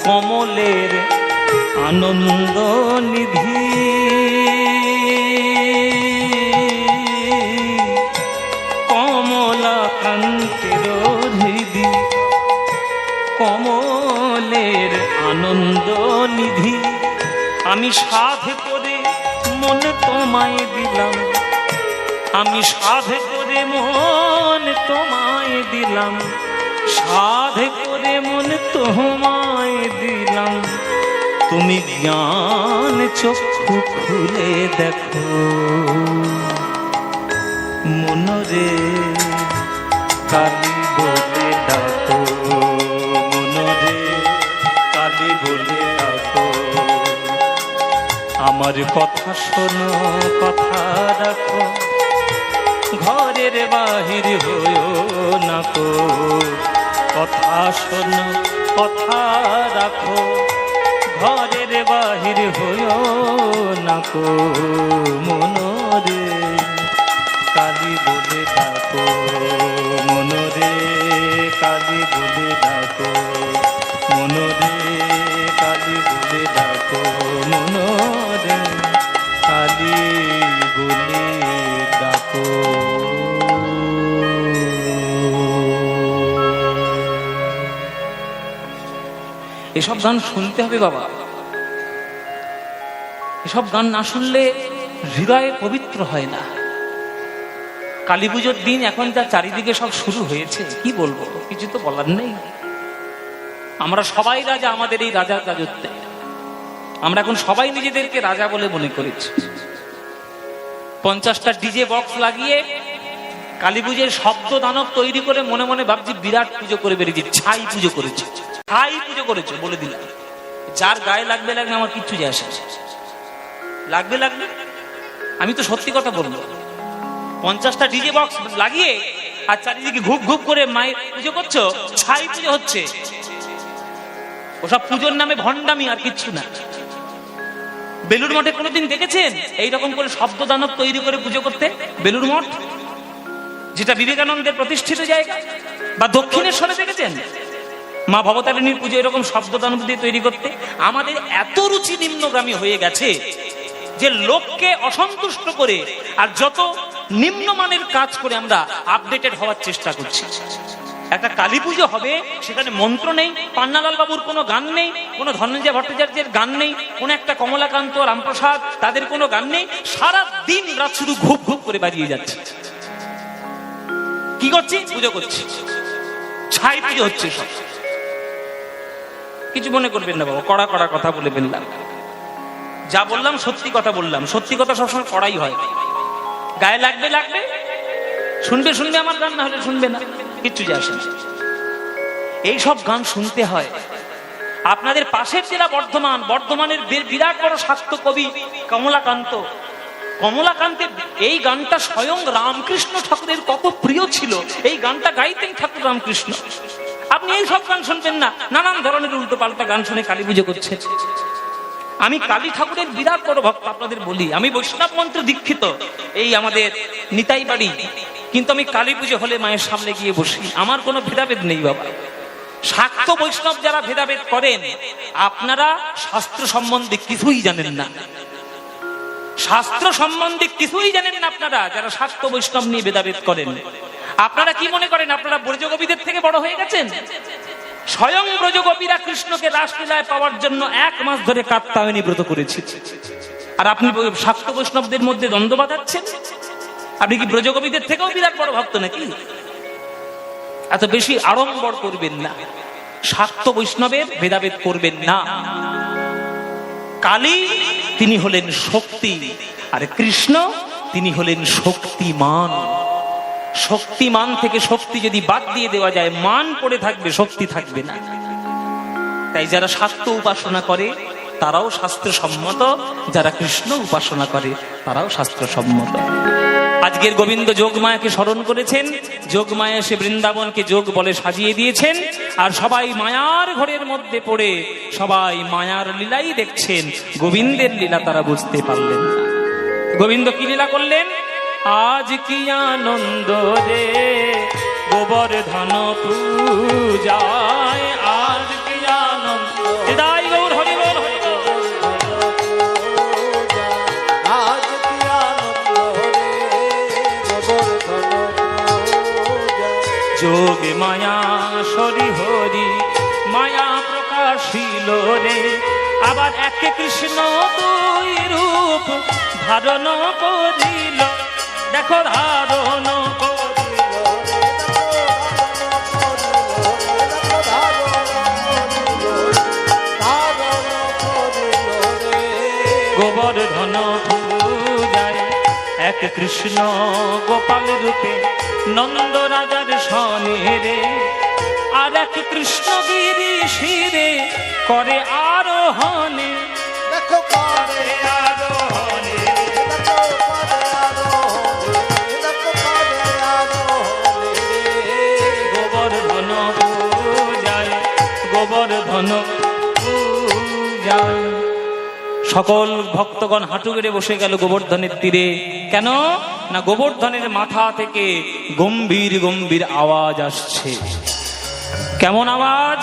কমলের আনন্দ নিধি, কমলা কান্তের হৃদি, কমলের আনন্দ নিধি। আমি সাধ করে মন তোমায় দিলাম, আমি সাধ করে মন তোমায় দিলাম, সাধ করে মন তোমায় দিলাম। তুমি জ্ঞান চক্ষু খুলে দেখো, মনরে কালী বলে ডাকো, মনরে কালী বলে ডাকো। আমার কথা শোনো, কথা রাখো, ঘরের বাহির হইও না কো। কথা শোনো, কথা রাখো, ঘরের বাহির হইও না কো। মনরে কালী বলে ডাকো, মনরে কালী বলে ডাকো, মনরে কালী বলে ডাকো, মনরে কালী বলে ডাকো। এসব গান শুনতে হবে বাবা। এসব গান না শুনলে হৃদয় পবিত্র হয় না। কালী পুজোর দিন এখন যা চারিদিকে সব শুরু হয়েছে, কি বলবো, কিছু তো বলার নেই। আমরা সবাই রাজা আমাদের এই রাজার রাজত্বে। আমরা এখন সবাই নিজেদেরকে রাজা বলে মনে করেছি। 50টা ডিজে বক্স লাগিয়ে কালী পুজোর শব্দ দানব তৈরি করে মনে মনে ভাবছি বিরাট পুজো করে বেরিয়েছি। ছাই পুজো করেছে, ছাই পুজো করেছে বলে দিলাম। যার গায়ে লাগবে লাগবে, আমার কিচ্ছু যায় আসে, লাগবে লাগবে। আমি তো সত্যি কথা বলবো, 50টা ডিজে বক্স লাগিয়ে আর চারিদিকে ঘুপ ঘুপ করে মায়ের পুজো করছো, ছাই পুজো হচ্ছে। ওসব পুজোর নামে ভণ্ডামি, আর কিচ্ছু না। বেলুড় মঠে কোনোদিন দেখেছেন এইরকম করে শব্দ দানব তৈরি করে পুজো করতে? বেলুড় মঠ, যেটা বিবেকানন্দের প্রতিষ্ঠিত জায়গা, বা দক্ষিণেশ্বরে দেখেছেন মা ভবতারিণীর পুজো এরকম শব্দ দানব দিয়ে তৈরি করতে? আমাদের এত রুচি নিম্নগামী হয়ে গেছে যে লোককে অসন্তুষ্ট করে আর যত নিম্নমানের কাজ করে আমরা আপডেটেড হওয়ার চেষ্টা করছি। একটা কালী পুজো হবে, সেখানে মন্ত্র নেই, পান্নালাল বাবুর কোনো গান নেই, কোনো ধনঞ্জয় ভট্টাচার্যের গান নেই, কোনো একটা কমলাকান্ত, রামপ্রসাদ, তাদের কোনো গান নেই। সারা দিন রাত শুধু ঘুপ ঘুপ করে বাজিয়ে যাচ্ছে। কি করছি? পুজো করছি, ছাই পুজো হচ্ছে সব। কিছু মনে করবেন না বাবা, কড়া কড়া কথা বলে ফেললাম। যা বললাম সত্যি কথা বললাম। সত্যি কথা সবসময় কড়াই হয়। গায়ে লাগবে লাগবে, শুনবে শুনবে আমার গান, না হলে শুনবে না, কিচ্ছু যায় আসে না। এইসব গান শুনতে হয়। আপনাদের পাশের জেলা বর্ধমান, বর্ধমানের বিরাট বড় শাক্ত কবি কমলাকান্ত, কমলাকান্তের এই গানটা স্বয়ং রামকৃষ্ণ ঠাকুরের কত প্রিয় ছিল। এই গানটা গাইতেন ঠাকুর রামকৃষ্ণ। আপনি এই সব গান শুনবেন না, নানান ধরনের উল্টো পাল্টা গান শুনে কালী পুজো করছে। আমি কালী ঠাকুরের বিরাট বড় ভক্ত, আপনাদের বলি। আমি বৈষ্ণব মন্ত্র দীক্ষিত, এই আমাদের নিতাই বাড়ি, কিন্তু আমি কালী পুজো হলে মায়ের সামনে গিয়ে বসি। আমার কোনো ভেদাভেদ নেই বাবা। শাক্ত বৈষ্ণব যারা ভেদাভেদ করেন, আপনারা শাস্ত্র সম্বন্ধে কিছুই জানেন না। শাস্ত্র সম্বন্ধে কিছুই জানেন না আপনারা যারা শাক্ত বৈষ্ণব নিয়ে ভেদাভেদ করেন। আপনারা কি মনে করেন আপনারা ব্রজগোপীদের থেকে বড় হয়ে গেছেন? স্বয়ং ব্রজগোপীরা কৃষ্ণকে রাসলীলায় পাওয়ার জন্য 1 মাস ধরে কাত্যায়নী ব্রত করেছে, আর আপনি শাক্ত বৈষ্ণবদের মধ্যে দ্বন্দ্ব বাঁধাচ্ছেন। আপনি কি ব্রজগোপীদের থেকেও বিরাট বড় ভক্ত নাকি? এত বেশি আড়ম্বর করবেন না, শাক্ত বৈষ্ণবের ভেদাভেদ করবেন না। কালী তিনি হলেন শক্তি, আর কৃষ্ণ তিনি হলেন শক্তিমান। শক্তিমান থেকে শক্তি যদি বাদ দিয়ে দেওয়া যায়, মান পড়ে থাকবে, শক্তি থাকবে না। তাই যারা শাক্ত উপাসনা করে তারাও শাস্ত্রসম্মত, যারা কৃষ্ণ উপাসনা করে তারাও শাস্ত্রসম্মত। আজকের গোবিন্দ যোগমায়াকে স্মরণ করেছেন। যোগমায়া এসে বৃন্দাবনকে যোগ বলে সাজিয়ে দিয়েছেন, আর সবাই মায়ার ঘরের মধ্যে পড়ে সবাই মায়ার লীলাই দেখছেন। গোবিন্দের লীলা তারা বুঝতে পারলেন না। গোবিন্দ কি লীলা করলেন? আজ কি আনন্দ রে গোবর্ধন পূজায়, আজ কি আনন্দ। হৃদয় গৌর হরি বল, হরি বল। আজ কি আনন্দ রে গোবর্ধন পূজা। যোগ মায়া সরি হরি মায়া প্রকাশিল রে, আবার একে কৃষ্ণ 2 রূপ ধারণ করিল। দেখো ধারণ গোবর্ধন পূজায় এক কৃষ্ণ গোপাল রূপে নন্দ রাজার সনে রে, আর এক কৃষ্ণ গিরি শিরে করে আরোহণে। দেখো করে আরোহণে গোবর্ধন পূজায়, গোবর্ধন পূজায়। সকল ভক্তগণ হাঁটু গেড়ে বসে গেল গোবর্ধনের তীরে। কেন না, গোবর্ধনের মাথা থেকে গম্ভীর গম্ভীর আওয়াজ আসছে। কেমন আওয়াজ?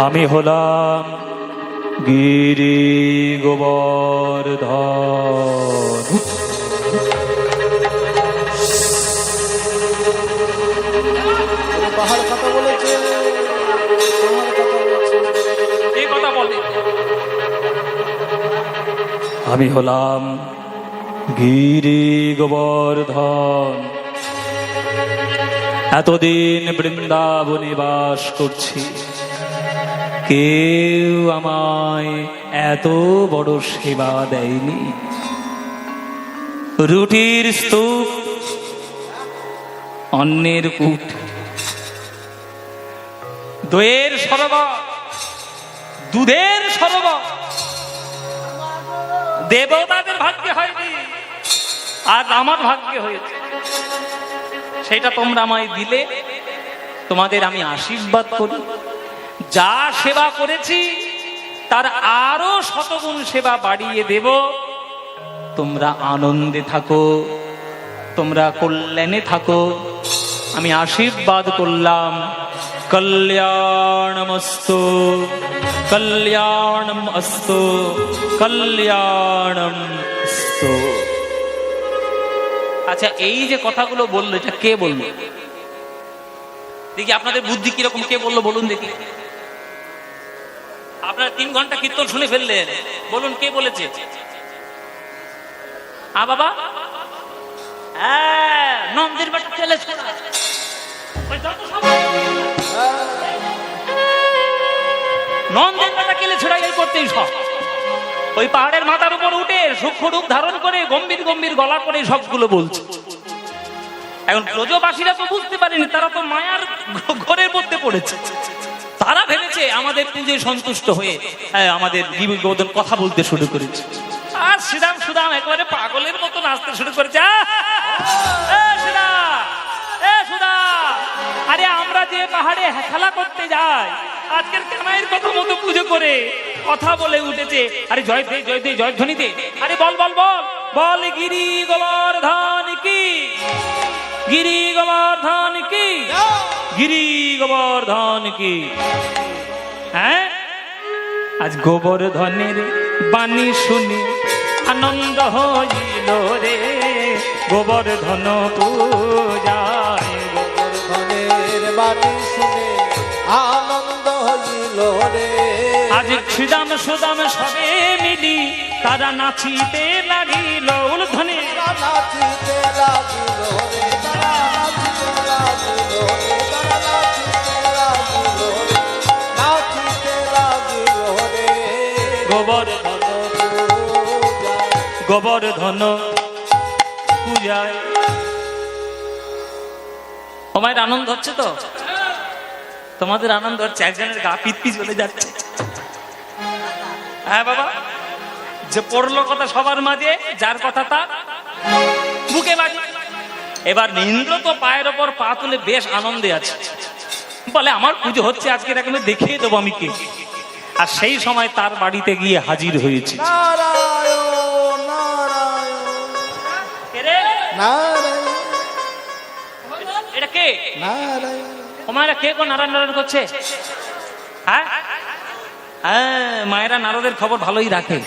আমি হলাম গিরি গোবর্ধন। পাহাড় কথা বলেছে, পাহাড় কথা বলেছে। আমি হলাম গিরি গোবর্ধন, এতদিন বৃন্দাবনে বাস করছি, কেউ আমায় এত বড় সেবা দেয়নি। রুটির স্তূপ, অন্নের কূট, দইয়ের সরোবর, দুধের সরোবর দেবতাদের ভাগ্যে হয়নি, আজ আমার ভাগ্যে হয়েছে। সেটা তোমরা আমায় দিলে, তোমাদের আমি আশীর্বাদ করি। যা সেবা করেছি তার আরো শতগুণ সেবা বাড়িয়ে দেব। তোমরা আনন্দে থাকো, তোমরা কল্যাণে থাকো, আমি আশীর্বাদ করলাম। কল্যাণমস্তু, কল্যাণমস্তু, কল্যাণমস্তু। আচ্ছা, এই যে কথাগুলো বললো, এটা কে বললো? দেখি আপনাদের বুদ্ধি কিরকম, কে বললো বলুন দেখি। আপনারা 3 ঘন্টা কীর্তন শুনে ফেললেন, বলুন কে বলেছে? বাবা, হ্যাঁ, নন্দের বাটা চলে নন্দের বাটা কেলে ছেড়াই করতেই সব। ওই পাহাড়ের মাথার উপর উঠে সূক্ষ্ম রূপ ধারণ করে গম্ভীর গম্ভীর গলা করে সবগুলো বলছে। এখন ব্রজবাসীরা তো বুঝতে পারেনি, তারা তো মায়ার ঘরের মধ্যে পড়েছে। তারা ভেবেছে আমাদের পুজোয় সন্তুষ্ট হয়ে আমাদের গোবর্ধন কথা বলতে শুরু করেছে। আর শ্রীরাম সুদাম একেবারে পাগলের মতো নাচতে শুরু করেছে। আরে আমরা যে পাহাড়ে খেলা করতে যাই, আজকের কানাইয়ের কথা মতো পুজো করে কথা বলে উঠেছে। আরে জয় দে, জয় দে, জয়ধ্বনি দে। আরে বল বল বল বল, গিরি গোবর্ধন কি, গিরি গোবর্ধন কি, গিরি গোবর্ধন কি। হ্যাঁ, আজ গোবর্ধনের বাণী শুনে আনন্দ হইল রে, গোবর্ধন পূজায়। গোবর্ধনের বাণী শুনে আনন্দ হইল রে। আজ শ্রীরাম সুদাম সবে মিলি তারা নাচিতে লাগিল উলধ্বনি, নাচিতে লাগিল রে, তারা নাচিতে লাগিল রে, তারা নাচিতে লাগিল রে, নাচিতে লাগিল রে। গোবর্ধন গোবর্ধন পূজায়। তোমার আনন্দ হচ্ছে তো? তোমাদের আনন্দ হচ্ছে? একজনের গা পিত্তি চলে যাচ্ছে। হ্যাঁ বাবা, যে পড়লো কথা সবার মাঝে, যার কথা তার বুকে বাজে। এবার ইন্দ্র তো পায়ের ওপর পা তুলে বেশ আনন্দে আছে, বলে আমার পুজো হচ্ছে আজকে, এরকম দেখিয়ে দেবো আমি কে। আর সেই সময় তার বাড়িতে গিয়ে হাজির হয়েছে। নারায়ণ নারায়ণ নারায়ণ, এটা কে? নারায়ণ। মায়েরা কে গো নারায়ণ নারায়ণ করছে? হ্যাঁ হ্যাঁ, মায়েরা নারদের খবর ভালোই রাখে।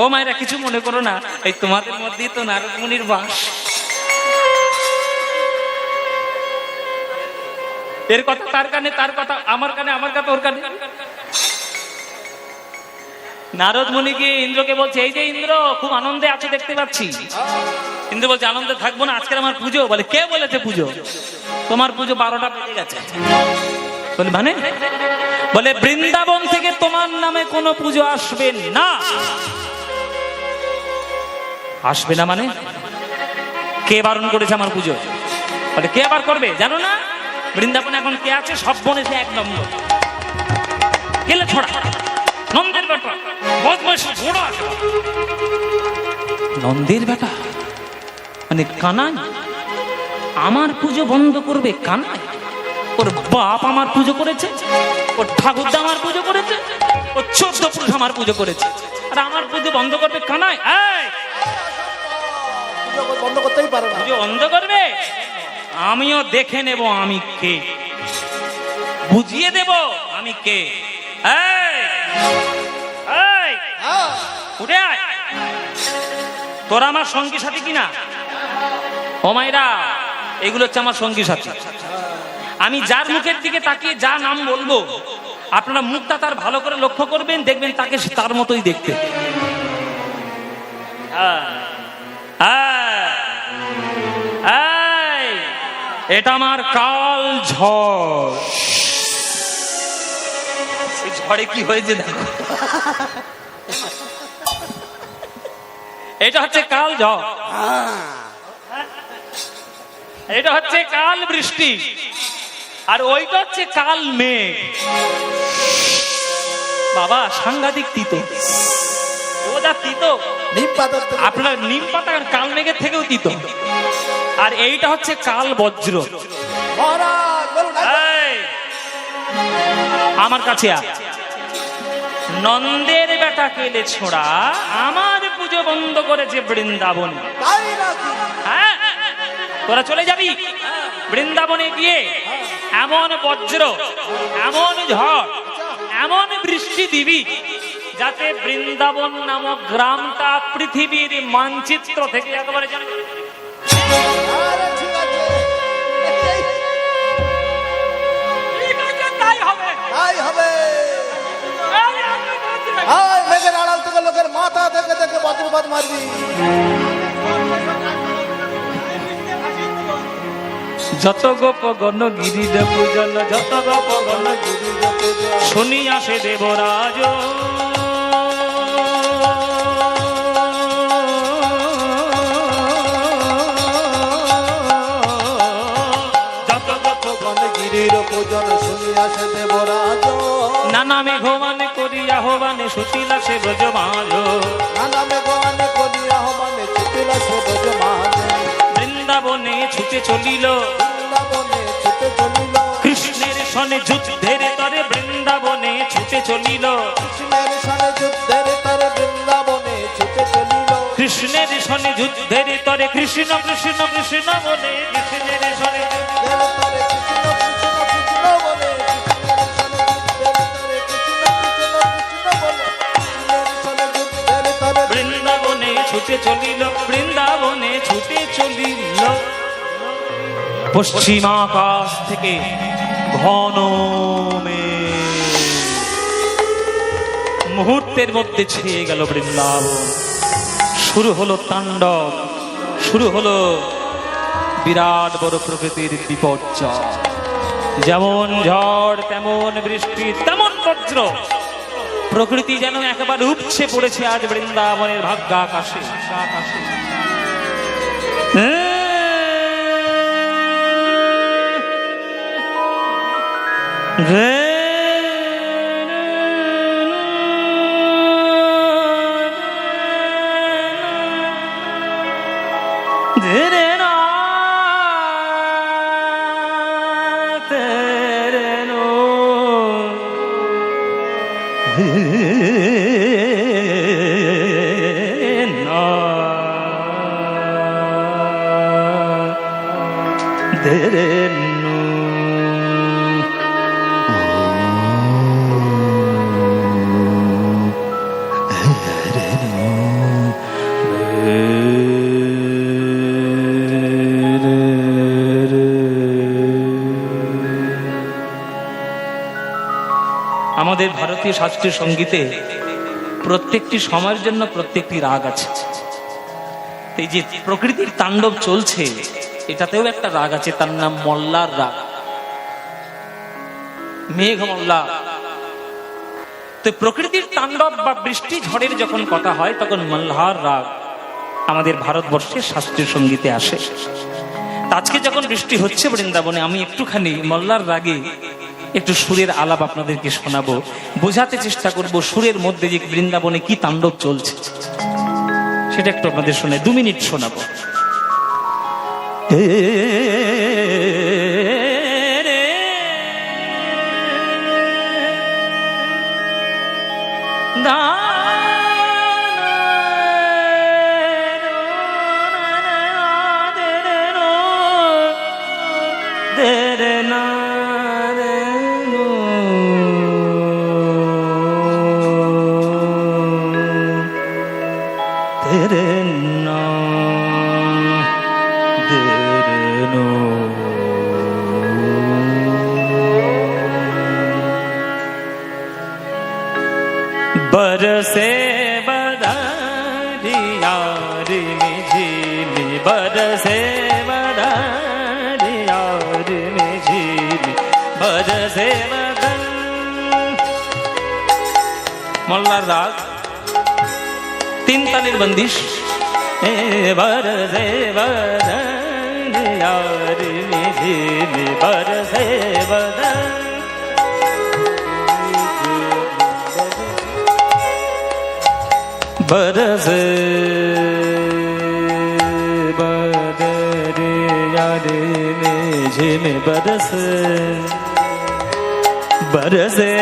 ও মায়েরা, কিছু মনে করো না, এই তোমাদের মধ্যেই তো নারদ মুনির বাস। এর কথা তার কানে, তার কথা আমার কানে, আমার কথা ওর কানে। নারদ মুনি গিয়ে ইন্দ্রকে বলছে, এই যে ইন্দ্র, খুব আনন্দে আছো দেখতে পাচ্ছি। ইন্দ্র বলছে, আনন্দে থাকবো না, আজকের আমার পুজো। বলে, কে বলেছে পুজো? তোমার পুজো 12টা বেজে গেছে। বলে মানে? বলে, বৃন্দাবন থেকে তোমার নামে কোনো পুজো আসবে না। আসবে না মানে? কে বারণ করেছে আমার পুজো? বলে, কে আবার করবে জানো না? বৃন্দাবনে এখন কে আছে? সব বনে সে 1 নম্বর গেলে ছড়া, নন্দের বেটা, বদমাইশ ঘোড়া আছে। নন্দের বেটা মানে কানাই আমার পুজো বন্ধ করবে? কানাই? ওর বাপ আমার পুজো করেছে, ওর ঠাকুরদা আমার পুজো করেছে, ওর 14 পুরুষ আমার পুজো করেছে, আর আমার পুজো বন্ধ করবে কানাই? বন্ধ করতেই পারো না। পুজো বন্ধ করবে? আমিও দেখে নেব আমি কে, বুঝিয়ে দেব আমি কে। উঠে আয়, তোরা আমার সঙ্গী সাথী কিনা? ও মায়েরা, এগুলো হচ্ছে আমার সঙ্গী সাথী। আমি যার মুখের দিকে তাকিয়ে যা নাম বলবো, আপনারা মুখটা তার ভালো করে লক্ষ্য করবেন, দেখবেন তাকে তার মতোই দেখতে। এটা আমার কাল ঝড়। ঝড়ে কি হয়েছে দেখো, এটা হচ্ছে কাল ঝড়, এটা হচ্ছে কাল বৃষ্টি, আর ওইটা হচ্ছে কাল মেঘ। বাবা সাংঘাতিক তিতো, ও যা তিতো নিম পাতা আপনার নিম পাতা কাল মেঘের থেকেও তিতো। আর এইটা হচ্ছে কাল বজ্র। মহারাজ বলুন। এই, আমার কাছে নন্দের বেটা কেলে ছোড়া আমার পুজো বন্ধ করেছে বৃন্দাবন। তাই নাকি? হ্যাঁ, তোরা চলে যাবি বৃন্দাবনে গিয়ে এমন বজ্র, এমন ঝড়, এমন বৃষ্টি দিবি যাতে বৃন্দাবন নামক গ্রামটা পৃথিবীর মানচিত্র থেকে একেবারে আরে ঠিক আছে, তাই হবে। তাই হবে। আয় মেঘের আড়াল থেকে লোকের মাথা থেকে থেকে বজ্রপাত মারবি। যত গোপ গণ গিরিজ পূজন, যত গোপ গণ গিরিজ পূজন, শুনি আসে দেবরাজ। যত গোপ গণ গিরির পূজন শুনি আসে দেবরাজ। নানা মেঘমানে করি আহ্বানে সুশীলা সে ব্রজমাজ। নানা মেঘমানে করি আহ্বানে ছুটিলা সে ব্রজমাজ। বৃন্দাবনে ছুটে চলিল, বৃন্দাবনে ছুটে চলিল, কৃষ্ণের সনে যুদ্ধের তরে বৃন্দাবনে ছুটে চলিল। কৃষ্ণের সনে যুদ্ধের তরে বৃন্দাবনে ছুটে চলিল। কৃষ্ণের সনে যুদ্ধের তরে কৃষ্ণ কৃষ্ণ কৃষ্ণ বলে, কৃষ্ণের সনে যুদ্ধের তরে কৃষ্ণ কৃষ্ণ কৃষ্ণ বলে, কৃষ্ণের সনে যুদ্ধের তরে কৃষ্ণ কৃষ্ণ কৃষ্ণ বলে, কৃষ্ণের সনে যুদ্ধের তরে বৃন্দাবনে ছুটে চলিল, বৃন্দাবনে ছুটে চলিল। পশ্চিম আকাশ থেকে ঘন মেঘ মুহূর্তের মধ্যে ছেয়ে গেল বৃন্দাবন। শুরু হলো তাণ্ডব, শুরু হলো বিরাট বড় প্রকৃতির বিপর্যয়। যেমন ঝড়, তেমন বৃষ্টি, তেমন বজ্র। প্রকৃতি যেন একেবারে উপচে পড়েছে আজ বৃন্দাবনের ভাগ্যাকাশে। ধীরে না তেরে নো না ধীরে নো আমাদের ভারতীয় শাস্ত্রীয় সঙ্গীতে প্রত্যেকটি সময়ের জন্য প্রত্যেকটি রাগ আছে। এই যে প্রকৃতির তাণ্ডব চলছে, এটাতেও একটা রাগ আছে, তার নাম মল্লার রাগ, মেঘ মল্লা। তো প্রকৃতির তাণ্ডব বা বৃষ্টি ঝড়ের যখন কথা হয় তখন মল্লার রাগ আমাদের ভারতবর্ষের শাস্ত্রীয় সঙ্গীতে আসে। আজকে যখন বৃষ্টি হচ্ছে বৃন্দাবনে, আমি একটুখানি মল্লার রাগে একটু সুরের আলাপ আপনাদেরকে শোনাবো, বোঝাতে চেষ্টা করব সুরের মধ্যে যে বৃন্দাবনে কি তাণ্ডব চলছে সেটা একটু আপনাদের শোনাই। 2 মিনিট শোনাবো। बरसे बदरिया बरसे बदन। मोल्लार राग, 3 तालेर बंदिश। बरसे बदन यार झिम बरसे बदन। बरसे बदर यार झिम बरसे बरसे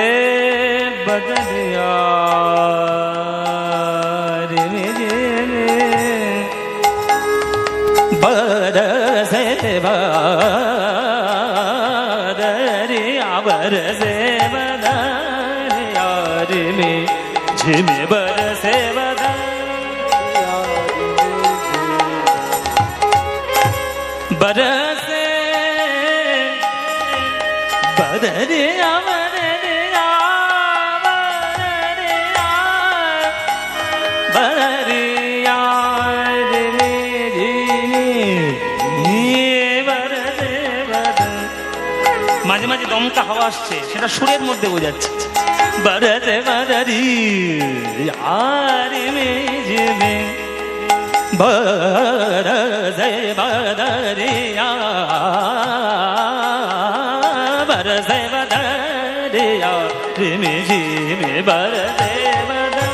बदर यार झिम बरसे बदर बरसे बदर यार झिम बरसे बदन। बरसे बदरिया बदरिया बदरिया बरसे बदन। মাঝে মাঝে দমকা হাওয়া আসছে, সেটা সুরের মধ্যে বোঝাচ্ছে। बरसे बदरी यार झिमे बरसे बदरिया बरसे बदरिया झिमे झिमे बरसे बदर।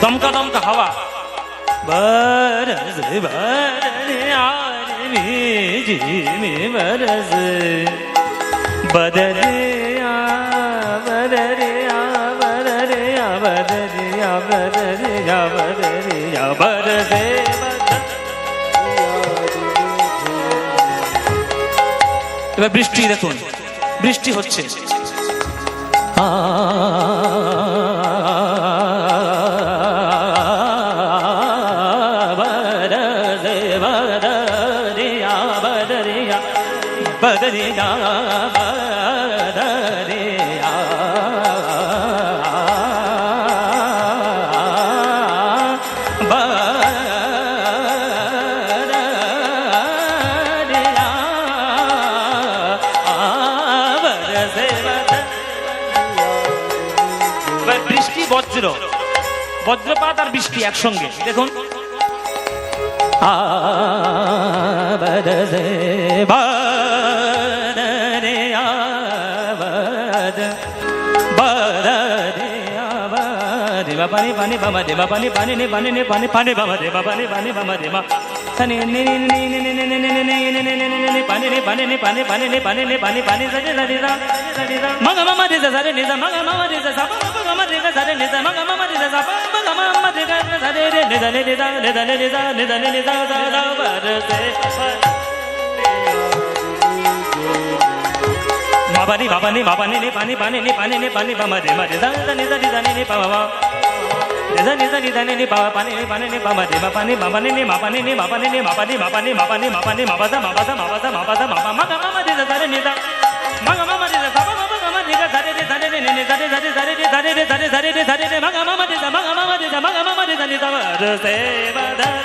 दमका दमका हवा बरसे बदरिया झिमे बरसे बदरिया बदरिया बदरिया बदरिया बदरिया बदरिया बरसे बदन। এবার বৃষ্টি দেখুন, বৃষ্টি হচ্ছে। বরসে বদরিয়া বদরিয়া बदरिया बदरिया बदरिया बरसे बदन। বৃষ্টি বজ্র, বজ্রপাত আর বৃষ্টি একসঙ্গে দেখুন। बरसे बदरिया बदन बदरिया बदरिया पानी पानी बाबा देवा पानी पानी ने पानी ने पानी पानी बाबा देवा पानी पानी बाबा देवा सनी ने ने ने ने ने ने ने ने ने ने पानी ने पानी ने पानी पानी ने पानी ने पानी पानी सजे सजे मगा मामा दे सरे ने मगा मामा दे सा मगा मामा दे सरे ने मगा मामा दे सा मगा मामा दे सरे ने ने ने ने ने ने ने बरसे माबानी बाबानी माबानी ने पानी पानी ने पानी ने पानी बामा दे मा दे दा ने दा ने ने पावा दे दा ने ने पावा पानी ने पानी ने बामा दे मा पानी बाबानी ने माबानी ने माबानी ने माबानी माबानी माबानी माबानी माबादा माबादा माबादा माबादा माबा मगा मामा दे सरे ने दा मगा मामा दे सा मगा मामा दे सरे ने सरे ने ने सरे सरे सरे ने सरे ने सरे सरे ने सरे ने मगा मामा दे सा मगा मामा दे सा मगा मामा दे सा ने बरसे बदन।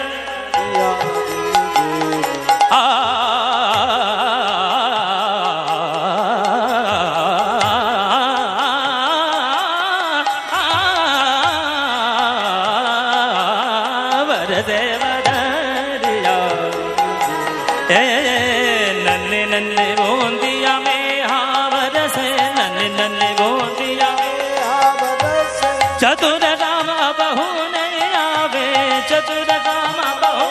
बरसे बदरिया नन्हे नन्हे बूंदिया में हाँ बरसे नन्हे नन्हे बूंदिया चतुर राम बहू नहीं आवे चतुर राम बहू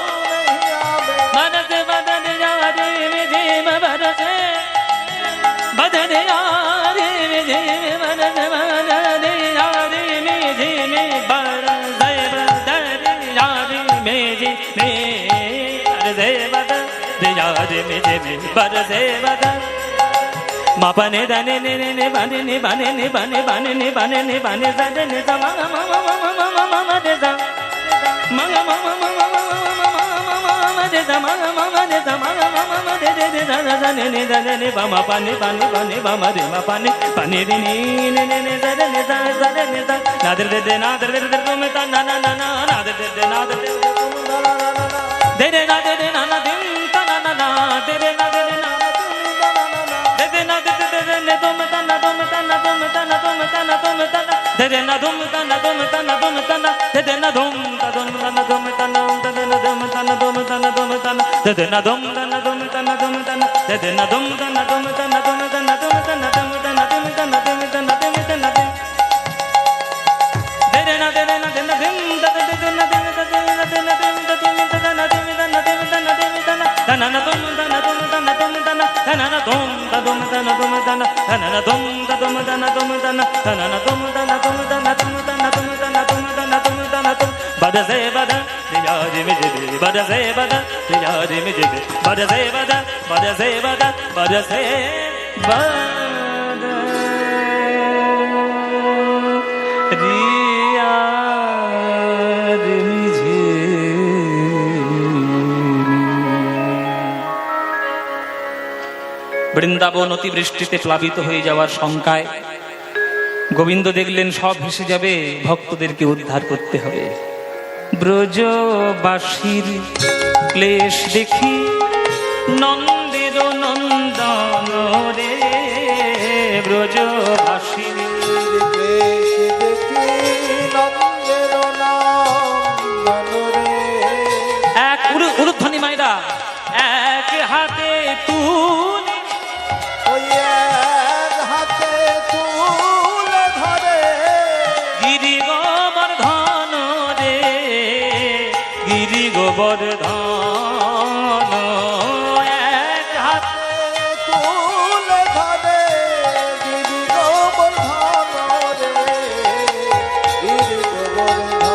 बरस बदन यारी झिम बरसे बदन यारी झिम बरस बदन यारी झिम बरसे बदन यारी झिम बरसे बदन यारी झिम बरसे बदन। मापने दने ने ने बने ने बने ने बने बने ने बने ने बने सदे ने समा ममा ममा ममा ममा दे सा मगा ममा ममा ममा दे सा मगा ममा दे सा मगा ममा दे दे दे सा सा ने ने दने ने बमा पानी पानी पानी बमा दे मा पानी पानी दी नी ने ने ने सदे ने सा सदे ने सा नादर दे दे नादर दे दे तुम ता ना ना ना ना नादर दे दे नादर दे दे दे ना दे दे ना ना दिन ता ना ना ना दे दे ना दे दे ना না দে দে দে নে দম তানা দম তানা দম তানা দম তানা দম তানা দে দে না দম তানা দম তানা দম তানা দে দে না দম তা দম তানা দম তানা দে দে না দম তানা দম তানা দম তানা দে দে না দম তানা দম তানা দম তানা দে দে না দম তানা দম তানা দম তানা দম তানা দম তানা দম তানা দম তানা দম তানা দম দে দে না দে দে না দে না দম তা দে দে না দে না দে না দে না দম তা দম তানা দম তানা দম তানা দম তানা তানা না দম তানা দম তানা দম তানা তানা না দম তা দম তানা দম তানা তানা না দম তা দম তানা দম তানা তানা না দম তানা দম তানা দম তানা দম তানা দম তানা দম তানা দম bada se bada yari me jebe bada se bada yari me jebe bada se bada bada se bada bada se bada yari me Vrindavan অতিবৃষ্টিতে প্লাবিত হয়ে যাওয়ার শঙ্কায় গোবিন্দ দেখলেন সব ভেসে যাবে, ভক্তদেরকে উদ্ধার করতে হবে। ব্রজবাসীর ক্লেশ দেখি নন্দের নন্দন রে, ব্রজবাসীর ক্লেশ দেখি নন্দের নন্দন রে। এক উলুধ্বনি মাইরা এক হাতে তুলে ওই এক হাতে তুলে ধরে গিরি গোবর্ধন রে, গিরি গোবর্ধন এক হাতে তুলে ধরে গিরি গোবর্ধন রে, গিরি গোবর্ধন।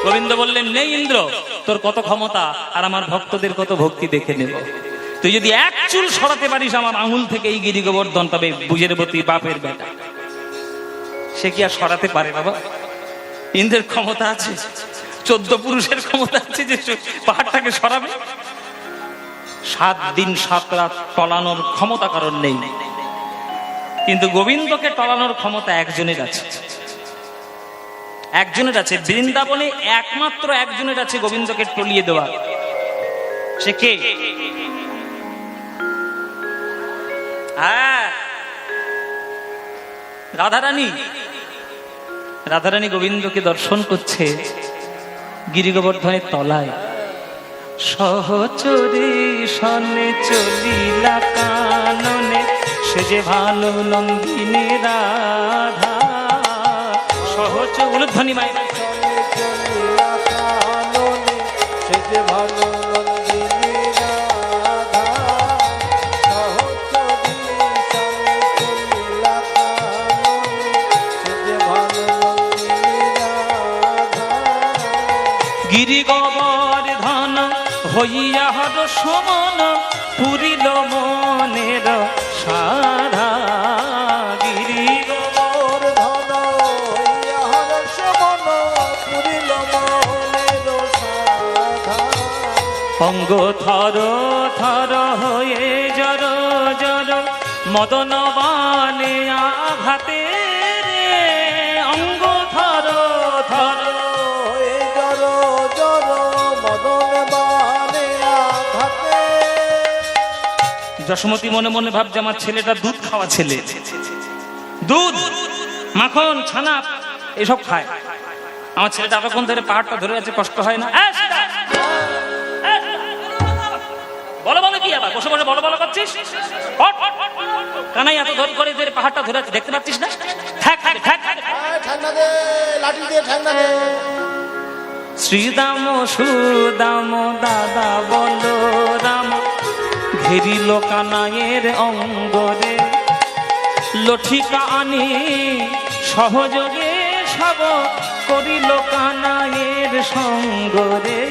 গোবিন্দ বললেন, নেই ইন্দ্র, তোর কত ক্ষমতা আর আমার ভক্তদের কত ভক্তি দেখে নেব। তুই যদি এক চুল সরাতে পারিস আমার আঙুল থেকে এই গিরি গোবর্ধন, তবে বুঝের প্রতি বাপের বেটা। সে কি আর সরাতে পারে বাবা? ইন্দ্রের ক্ষমতা আছে, 14 পুরুষের ক্ষমতা আছে যে পাহাড়টাকে সরাবে। 7 দিন 7 রাত টলানোর ক্ষমতা কারণ নেই, কিন্তু গোবিন্দকে টলানোর ক্ষমতা একজনের আছে, একজনের আছে। বৃন্দাবনে একমাত্র একজনের আছে গোবিন্দকে টলিয়ে দেওয়া। সে কে? হ্যাঁ, রাধারানী। রাধারানী গোবিন্দকে দর্শন করছে গিরি গোবর্ধনের তলায়। সহচরে সনে চলিলা কাননে, সে যে ভালো নন্দিনী রাধা। সহচ উলুধ্বনি মায়ের চলে চলিলা কাননে, সে যে ভালো নন্দিনী রাধা। সহচরী চলে চলিলা কাননে, সে যে ভালো নন্দিনী রাধা। গিরি গোবর্ধন হইয়া হর সমন, পুরিল মনের সাধা। গিরি গোবর্ধন ইহার সমন, পুরিল মনের সাধা। অঙ্গ থর থর হয়ে জর জর, মদন বানে আঘাতে রে। অঙ্গ থর থর হয়ে জর জর, মদন বানে আঘাতে। যশোমতী মনে মনে ভাবছে আমার ছেলেটা দুধ খাওয়া ছেলে, দুধ মাখন ছানা এসব খায়। আমার ছেলেটা এতক্ষণ ধরে পাহাড়টা ধরে আছে, কষ্ট হয় না? বলো বলো কি আবার বসে বসে বলো বলো করছিস? কানাই এত ধরে করে ধরে পাহাড়টা ধরে আছে, দেখতে পাচ্ছিস না? ঠ্যাক ঠ্যাক ঠ্যাক ঠ্যাক। ঠান্ডা দে, লাঠি দিয়ে ঠান্ডা দে। শ্রীদাম সুদাম দাদা বলো রাম, ঘেরিল কানাইয়ের অঙ্গরে। লঠিকা আনি সহযোগে সব, করিল কানাইয়ের সঙ্গরে।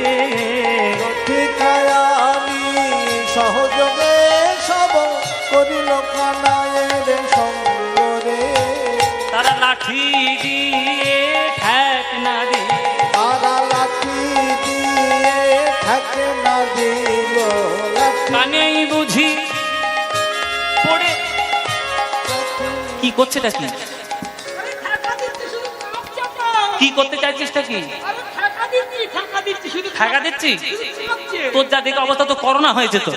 ঠিকায় আমি সহযোগে সব, করিল কানাইয়ের সঙ্গরে। তারা লাঠি দিয়ে ঠেক না দিয়ে, তারা লাঠি দিয়ে ঠেকে না দিল। লাঠি কানেই বুঝি পড়ে। কি করছেটা কি? কি করতে চাইছিসটা কি? ঠাকা দিচ্ছি? তোর যা দেখে অবস্থা তো করোনা হয়েছে তো।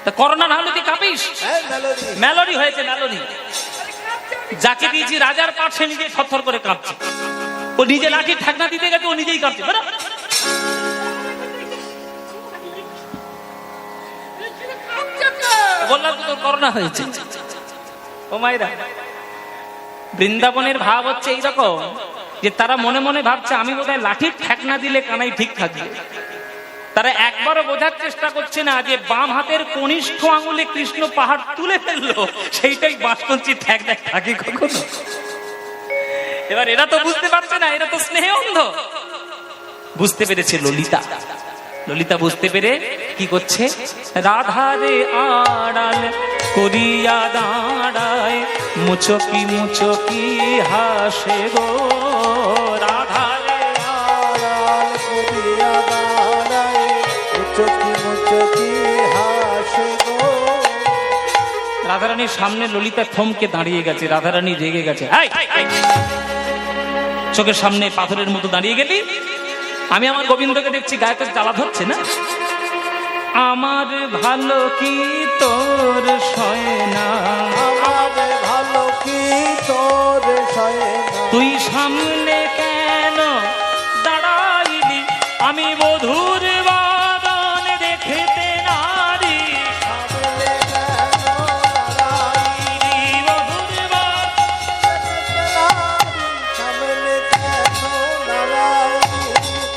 তা করোনা না হলে তুই কাঁপিস? হ্যাঁ মেলোডি। মেলোডি হয়েছে, মেলোডি। যাকে দিয়েছি রাজার পাঠ সে নিজে থরথর করে কাঁপছে। ও নিজে লাঠির ঠাকনা দিতে গেছে, ও নিজেই কাঁপছে। বেরো। বললাম তো তোর করোনা হয়েছে। ও মায়েরা, বৃন্দাবনের ভাব হচ্ছে এইরকম যে তারা মনে মনে ভাবছে আমি বোধহয় লাঠির ঠেকনা দিলে কানাই ঠিক থাকবে। তারা একবারও বোঝার চেষ্টা করছে না যে বাম হাতের কনিষ্ঠ আঙুলে কৃষ্ণ পাহাড় তুলে ফেললো, সেইটাই বাঁশকঞ্চির ঠেকনা থাকে কখনো। এবার এরা তো বুঝতে পারছে না, এরা তো স্নেহে অন্ধ। বুঝতে পেরেছে ললিতা। ললিতা বুঝতে পেরে কি করছে, রাধারে আড়াল করিয়া দাঁড়ায়, মুচকি মুচকি হাসে গো। রাধারে আড়াল করিয়া দাঁড়ায়, মুচকি মুচকি হাসে গো। রাধারানীর সামনে ললিতা থমকে দাঁড়িয়ে গেছে। রাধারানী রেগে গেছে। এই, এই, চোখের সামনে পাথরের মতো দাঁড়িয়ে গেলি? আমি আমার গোবিন্দকে দেখছি গায়কের জ্বালা ধরছে না। আমার ভালো কি তোর সয় না, আমার ভালো কি তোর সয় না। তুই সামনে কেন দাঁড়াইলি, আমি বধুর বাদন দেখতে নারী। সামনে কেন দাঁড়াইলি, বধুর সামনে কেন দাঁড়াইলি।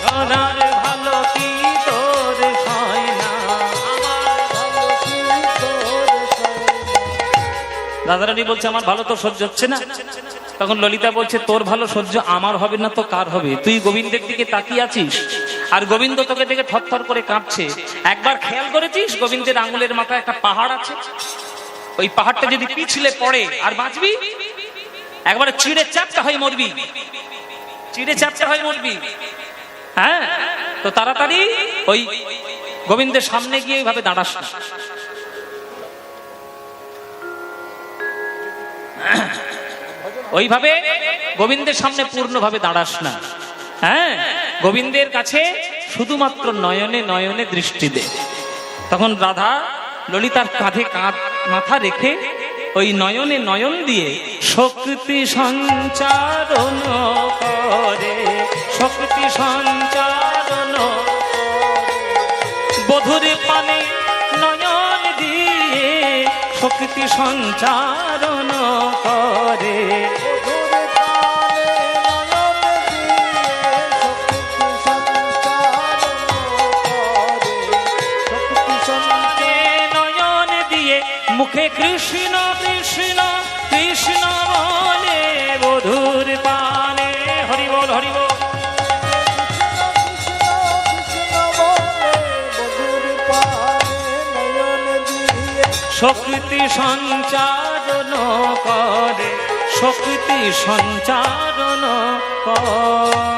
বাদনের ভালো কি তোর সয় না। আমার ভালো কি তোর সয় না। রাধারানী বলছে আমার ভালো তো সহ্য হচ্ছে না। তখন ললিতা বলছে তোর ভালো সহ্য আমার হবে না তো কার হবে? তুই গোবিন্দের দিকে তাকিয়ে আছিস আর গোবিন্দ তোকে দেখে থরথর করে কাঁপছে। একবার খেয়াল করেছিস গোবিন্দের আঙুলের মাথায় একটা পাহাড় আছে? ওই পাহাড়টা যদি পিছলে পড়ে আর বাঁচবি? একবারে চিড়ে চ্যাপটা হয়ে মরবি, চিড়ে চ্যাপটা হয়ে মরবি। হ্যাঁ, তো তাড়াতাড়ি ওই গোবিন্দের সামনে গিয়ে এইভাবে দাঁড়াস না। ওইভাবে গোবিন্দের সামনে পূর্ণভাবে দাঁড়াস না। হ্যাঁ, গোবিন্দের কাছে শুধুমাত্র নয়নে নয়নে দৃষ্টি দে। তখন রাধা ললিতার কাঁধে মাথা রেখে ওই নয়নে নয়ন দিয়ে শক্তি সঞ্চারণ করে, শক্তি সঞ্চারণ। বধুর পানে নয়ন দিয়ে শক্তি সঞ্চারণ করে। মধুর পানে নয়ন দিয়ে শক্তি সঞ্চারণ করে। শক্তি পানে নয়ন দিয়ে মুখে কৃষ্ণ কৃষ্ণ কৃষ্ণ বলে, বধুর পানে হরি বল হরি বল। শক্তি সঞ্চারণ করে, শক্তি সঞ্চারণ করে।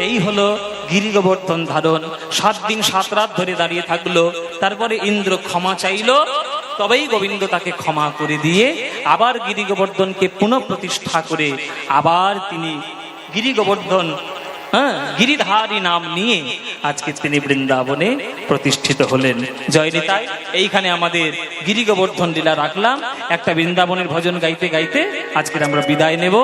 এই হলো গিরি গোবর্ধন ধারণ। 7 দিন 7 রাত ধরে দাঁড়িয়ে থাকলো। তারপরে ইন্দ্র ক্ষমা চাইলো, তবেই গোবিন্দ তাকে ক্ষমা করে দিয়ে আবার গিরি গোবর্ধনকে পুনঃ প্রতিষ্ঠা করে আবার তিনি গিরি গোবর্ধন, গিরিধারী নাম নিয়ে আজকে তিনি বৃন্দাবনে প্রতিষ্ঠিত হলেন। জয় নিতাই। এইখানে আমাদের গিরি গোবর্ধন লীলা রাখলাম। একটা বৃন্দাবনের ভজন গাইতে গাইতে আজকের আমরা বিদায় নেব।